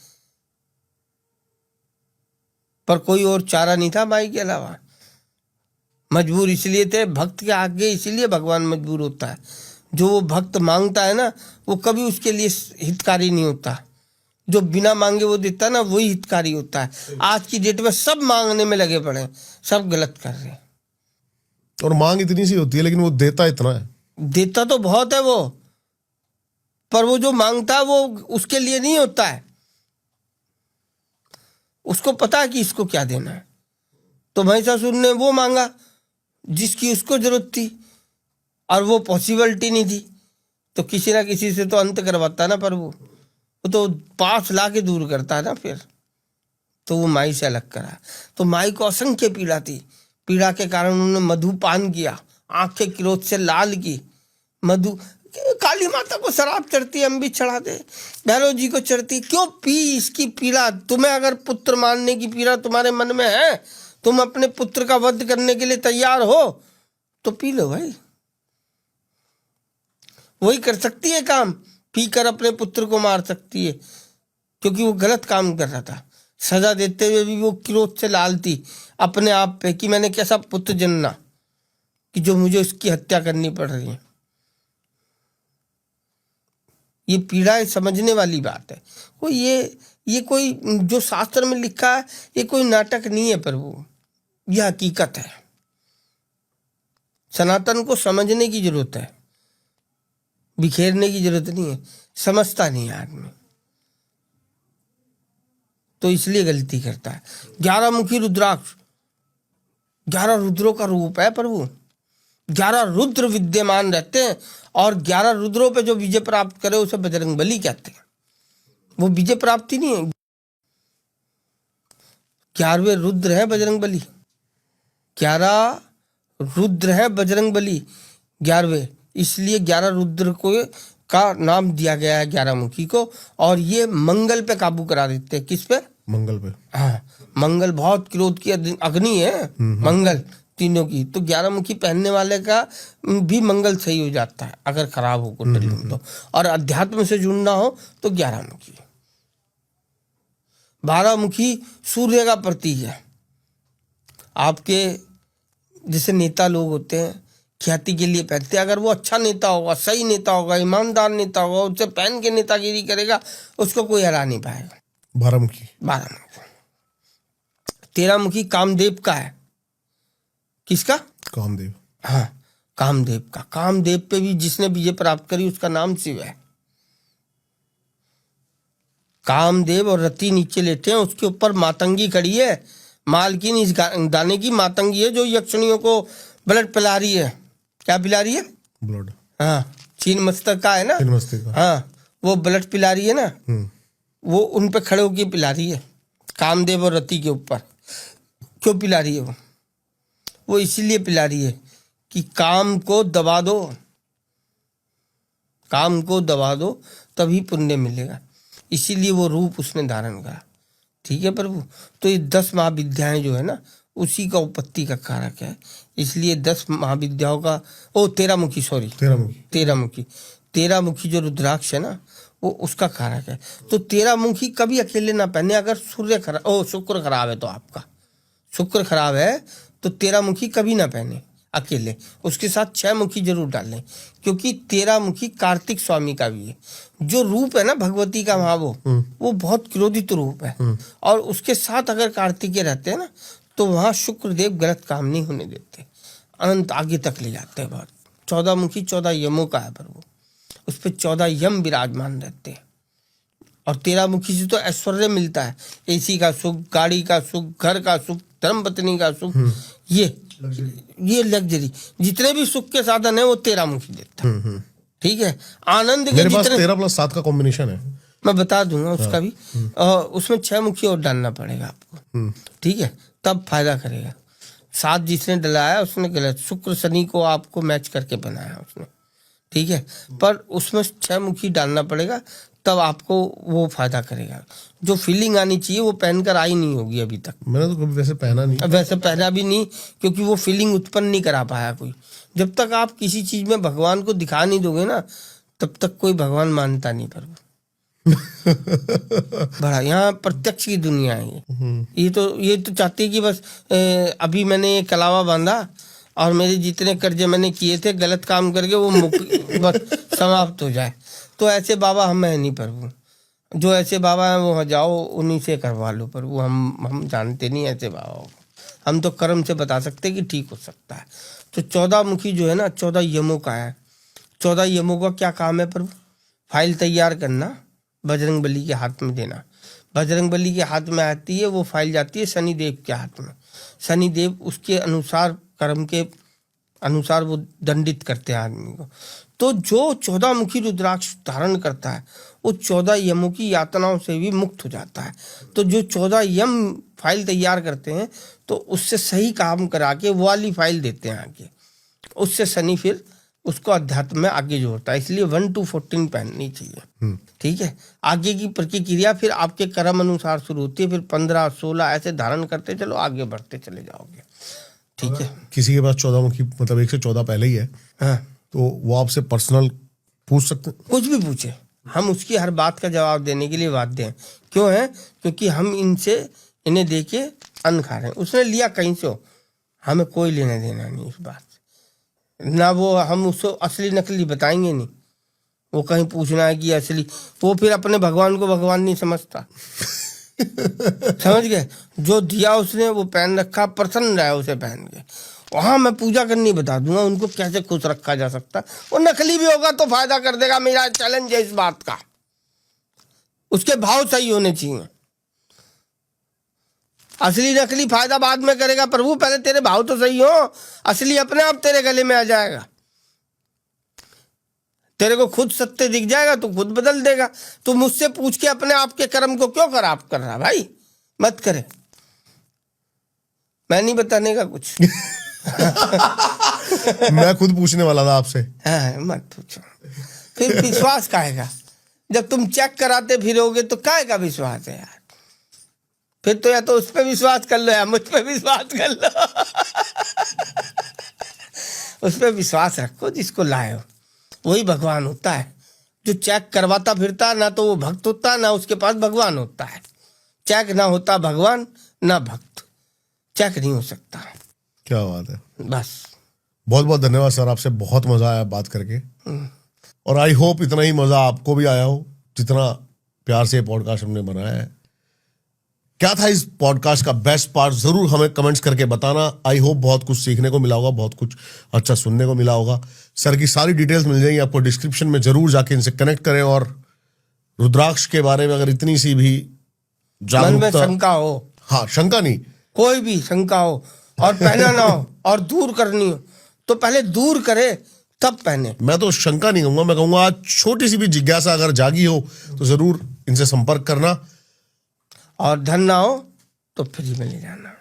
पर कोई और चारा नहीं था माई के अलावा। मजबूर इसलिए थे, भक्त के आगे इसलिए भगवान मजबूर होता है। जो वो भक्त मांगता है ना, वो कभी उसके लिए हितकारी नहीं होता। जो बिना मांगे वो देता है ना, वही हितकारी होता है। आज की डेट में सब मांगने में लगे पड़े, सब गलत कर रहे हैं। और मांग इतनी सी होती है लेकिन वो देता इतना है। देता तो बहुत है वो, पर वो जो मांगता है वो उसके लिए नहीं होता है। उसको पता है कि इसको क्या देना है। तो महिषासुर ने वो मांगा जिसकी उसको जरूरत थी, और वो पॉसिबिलिटी नहीं थी, तो किसी ना किसी से तो अंत करवाता है ना प्रभु। वो तो पास ला के दूर करता है ना फिर। तो वो माई से अलग करा। तो माई को असंख्य पीड़ा थी। पीड़ा के कारण उन्होंने मधु पान किया, आंखें क्रोध से लाल की। मधु, काली माता को शराब चढ़ती, हम भी चढ़ा दे, भैरव जी को चढ़ती, क्यों पी इसकी पीड़ा? तुम्हें अगर पुत्र मारने की पीड़ा तुम्हारे मन में है, तुम अपने पुत्र का वध करने के लिए तैयार हो, तो पी लो भाई। वही कर सकती है काम, पीकर अपने पुत्र को मार सकती है, क्योंकि वो गलत काम कर रहा था। सजा देते हुए भी वो क्रोध से लाल थी अपने आप पे कि मैंने कैसा पुत्र जन्ना कि जो मुझे उसकी हत्या करनी पड़ रही है। ये पीड़ा समझने वाली बात है। कोई ये कोई जो शास्त्र में लिखा है ये कोई नाटक नहीं है प्रभु, यह हकीकत है। सनातन को समझने की जरूरत है, बिखेरने की जरूरत नहीं है। समझता नहीं है आदमी। तो इसलिए गलती करता है। 11 मुखी रुद्राक्ष 11 रुद्रों का रूप है प्रभु। 11 रुद्र विद्यमान रहते हैं और 11 रुद्रों पे जो विजय प्राप्त करे उसे बजरंग बली कहते हैं। वो विजय प्राप्ति नहीं है। 11वें रुद्र है बजरंग बली। 11 रुद्र है बजरंग बली 11वें, इसलिए 11 रुद्र को का नाम दिया गया है 11 मुखी को। और ये मंगल पे काबू करा देते हैं। किस पे? मंगल पे। हाँ, मंगल बहुत क्रोध की अग्नि है मंगल तीनों की। तो 11 मुखी पहनने वाले का भी मंगल सही हो जाता है अगर खराब हो कुंडली तो। और अध्यात्म से जुड़ना हो तो 11 मुखी। 12 मुखी सूर्य का प्रतीक है। आपके जैसे नेता लोग होते हैं ख्याति के लिए पहनते हैं। अगर वो अच्छा नेता होगा, सही नेता होगा, ईमानदार नेता होगा, उससे पहन के नेतागिरी करेगा, उसको कोई हरा नहीं पाएगा। 12 मुखी। 13 मुखी कामदेव का है। किसका? कामदेव। हाँ, कामदेव का। कामदेव पे भी जिसने विजय प्राप्त करी उसका नाम शिव है। कामदेव और रति नीचे लेटे हैं, उसके ऊपर मातंगी खड़ी है। मालकिन इस दाने की मातंगी है जो यक्षिणियों को ब्लड पिला रही है। क्या पिला रही है? ब्लड। हाँ, छीन मस्तक का है ना। छीन मस्तक का। हाँ, वो ब्लड पिला रही है ना। वो उन पे खड़े होकर पिला रही है कामदेव और रति के ऊपर। क्यों पिला रही है वो इसीलिए पिला रही है कि काम को दबा दो, काम को दबा दो तभी पुण्य मिलेगा। इसीलिए वो रूप उसने धारण करा। ठीक है प्रभु। तो ये 10 महाविद्याएं जो है ना उसी का उपपत्ति का कारक है। इसलिए 10 महाविद्याओं का 13 मुखी 13 मुखी जो रुद्राक्ष है ना वो उसका कारक है। तो 13 मुखी कभी अकेले ना पहने। अगर शुक्र खराब है तो आपका शुक्र खराब है तो 13 मुखी कभी ना पहने अकेले। उसके साथ 6 मुखी जरूर डालें, क्योंकि 13 मुखी कार्तिक स्वामी का भी है। जो रूप है ना भगवती का वहाँ वो बहुत क्रोधित रूप है। और उसके साथ अगर कार्तिकेय रहते हैं ना तो वहाँ शुक्रदेव गलत काम नहीं होने देते, अनंत आगे तक ले जाते हैं। बहुत 14 मुखी 14 यमों का है प्रभु। उस पर 14 यम विराजमान रहते हैं। और 13 मुखी से तो ऐश्वर्य मिलता है। एसी का सुख, गाड़ी का सुख, घर का सुख, धर्मपत्नी का सुख, ये लग्जरी जितने भी सुख के साधन है वो 13 मुखी देता है। ठीक है। आनंद के मेरे पास 13+7 का कॉम्बिनेशन है, मैं बता दूंगा उसका भी। उसमें 6 मुखी और डालना पड़ेगा आपको। ठीक है, तब फायदा करेगा। 7 जिसने डलाया उसने गलत। शुक्र शनि को आपको मैच करके बनाया उसने। ठीक है, पर उसमें 6 मुखी डालना पड़ेगा तब आपको वो फायदा करेगा। जो फीलिंग आनी चाहिए वो पहनकर आई नहीं होगी अभी तक। मैंने तो कभी वैसे पहना नहीं। वैसे पहना भी नहीं, क्योंकि वो फीलिंग उत्पन्न नहीं करा पाया कोई। जब तक आप किसी चीज में भगवान को दिखा नहीं दोगे ना तब तक कोई भगवान मानता नहीं प्रभु। बड़ा यहाँ प्रत्यक्ष की दुनिया है ये तो चाहती है कि बस अभी मैंने ये कलावा बांधा और मेरे जितने कर्जे मैंने किए थे गलत काम करके वो बस समाप्त हो जाए। तो ऐसे बाबा हम है नहीं प्रभु। जो ऐसे बाबा हैं वो जाओ उन्हीं से करवा लो प्रभु। हम जानते नहीं ऐसे बाबा को। हम तो कर्म से बता सकते कि ठीक हो सकता है। तो 14 मुखी जो है ना 14 यमों का है। 14 यमों का क्या काम है प्रभु? फाइल तैयार करना, बजरंग बली के हाथ में देना। बजरंग बली के हाथ में आती है वो फाइल, जाती है शनिदेव के हाथ में। शनिदेव उसके अनुसार कर्म के अनुसार वो दंडित करते हैं आदमी को। तो जो 14 मुखी रुद्राक्ष धारण करता है वो 14 यमों की यातनाओं से भी मुक्त हो जाता है। तो जो 14 यम फाइल तैयार करते हैं तो उससे सही काम करा के वो वाली फाइल देते हैं आगे। उससे शनि फिर उसको अध्यात्म में आगे जोड़ता है। इसलिए 1 to 14 पहननी चाहिए। ठीक है। आगे की प्रक्रिया फिर आपके कर्म अनुसार शुरू होती है। फिर 15, 16 ऐसे धारण करते चलो, आगे बढ़ते चले जाओगे। ठीक है। किसी के पास 14 मुखी मतलब 1 से 14 पहले ही है, हाँ, तो वो आपसे पर्सनल पूछ सकते हैं? कुछ भी पूछे, हम उसकी हर बात का जवाब देने के लिए बाध्य हैं। क्यों है? क्योंकि हम इन्हें दे के अन्न खा रहे हैं। उसने लिया कहीं से हो, हमें कोई लेना देना नहीं उस बात से। ना वो हम उसको असली नकली बताएंगे नहीं। वो कहीं पूछना है कि असली, वो फिर अपने भगवान को भगवान नहीं समझता। समझ गए? जो दिया उसने वो पहन रखा, प्रसन्न रहा उसे पहन के। वहां मैं पूजा करनी बता दूंगा उनको कैसे खुश रखा जा सकता। वो नकली भी होगा तो फायदा कर देगा। मेरा चैलेंज है इस बात का। उसके भाव सही होने चाहिए। असली नकली फायदा बाद में करेगा प्रभु, पहले तेरे भाव तो सही हो। असली अपने आप तेरे गले में आ जाएगा। तेरे को खुद सत्य दिख जाएगा तो खुद बदल देगा। तू मुझसे पूछ के अपने आप के कर्म को क्यों खराब कर रहा भाई? मत करे, मैं नहीं बताने का कुछ। मैं खुद पूछने वाला था आपसे। हाँ, मत पूछो। फिर विश्वास काहेगा? जब तुम चेक कराते फिरोगे तो काहेगा विश्वास है यार? फिर तो या तो उस पर विश्वास कर लो या मुझ पर विश्वास कर लो। उस पर विश्वास रखो जिसको लाए हो, वही भगवान होता है। जो चेक करवाता फिरता ना तो वो भक्त होता, ना उसके पास भगवान होता है। चेक ना होता भगवान ना भक्त, चेक नहीं हो सकता। क्या बात है। बस बहुत बहुत धन्यवाद सर, आपसे बहुत मजा आया बात करके। और आई होप इतना ही मजा आपको भी आया हो जितना प्यार से पॉडकास्ट हमने बनाया है। क्या था इस पॉडकास्ट का बेस्ट पार्ट, जरूर हमें कमेंट्स करके बताना। आई होप बहुत कुछ सीखने को मिला होगा, बहुत कुछ अच्छा सुनने को मिला होगा। सर की सारी डिटेल्स मिल जाएंगी आपको डिस्क्रिप्शन में, जरूर जाके इनसे कनेक्ट करें। और रुद्राक्ष के बारे में अगर इतनी सी भी मन में शंका हो, हाँ शंका नहीं, कोई भी शंका हो और पहना ना हो और दूर करनी हो तो पहले दूर करे तब पहने। मैं तो शंका नहीं कहूंगा, मैं कहूंगा आज छोटी सी भी जिज्ञासा अगर जागी हो तो जरूर इनसे संपर्क करना। और धन ना हो तो फ्री में ले जाना,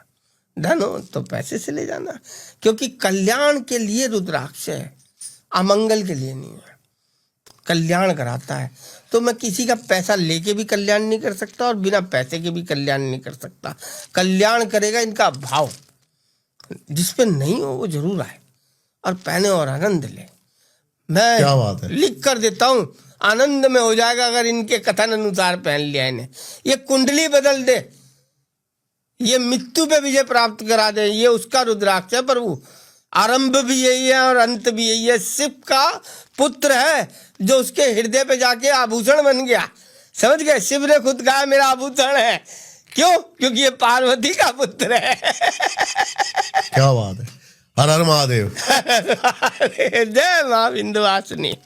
धन हो तो पैसे से ले जाना, क्योंकि कल्याण के लिए रुद्राक्ष है, अमंगल के लिए नहीं है। कल्याण कराता है। तो मैं किसी का पैसा लेके भी कल्याण नहीं कर सकता और बिना पैसे के भी कल्याण नहीं कर सकता। कल्याण करेगा इनका भाव। जिस पे नहीं हो वो जरूर आए और पहने और आनंद ले। मैं क्या बात है, लिख कर देता हूँ, आनंद में हो जाएगा अगर इनके कथन अनुसार पहन लिया इन्हें। ये कुंडली बदल दे, ये मृत्यु पे विजय प्राप्त करा दे। ये उसका रुद्राक्ष है प्रभु। आरंभ भी यही है और अंत भी यही है। शिव का पुत्र है जो उसके हृदय पे जाके आभूषण बन गया। समझ गए? शिव ने खुद कहा मेरा आभूषण है। क्यों? क्योंकि ये पार्वती का पुत्र है। क्या बात है। हर हर महादेव। जय मां विंध्यवासिनी।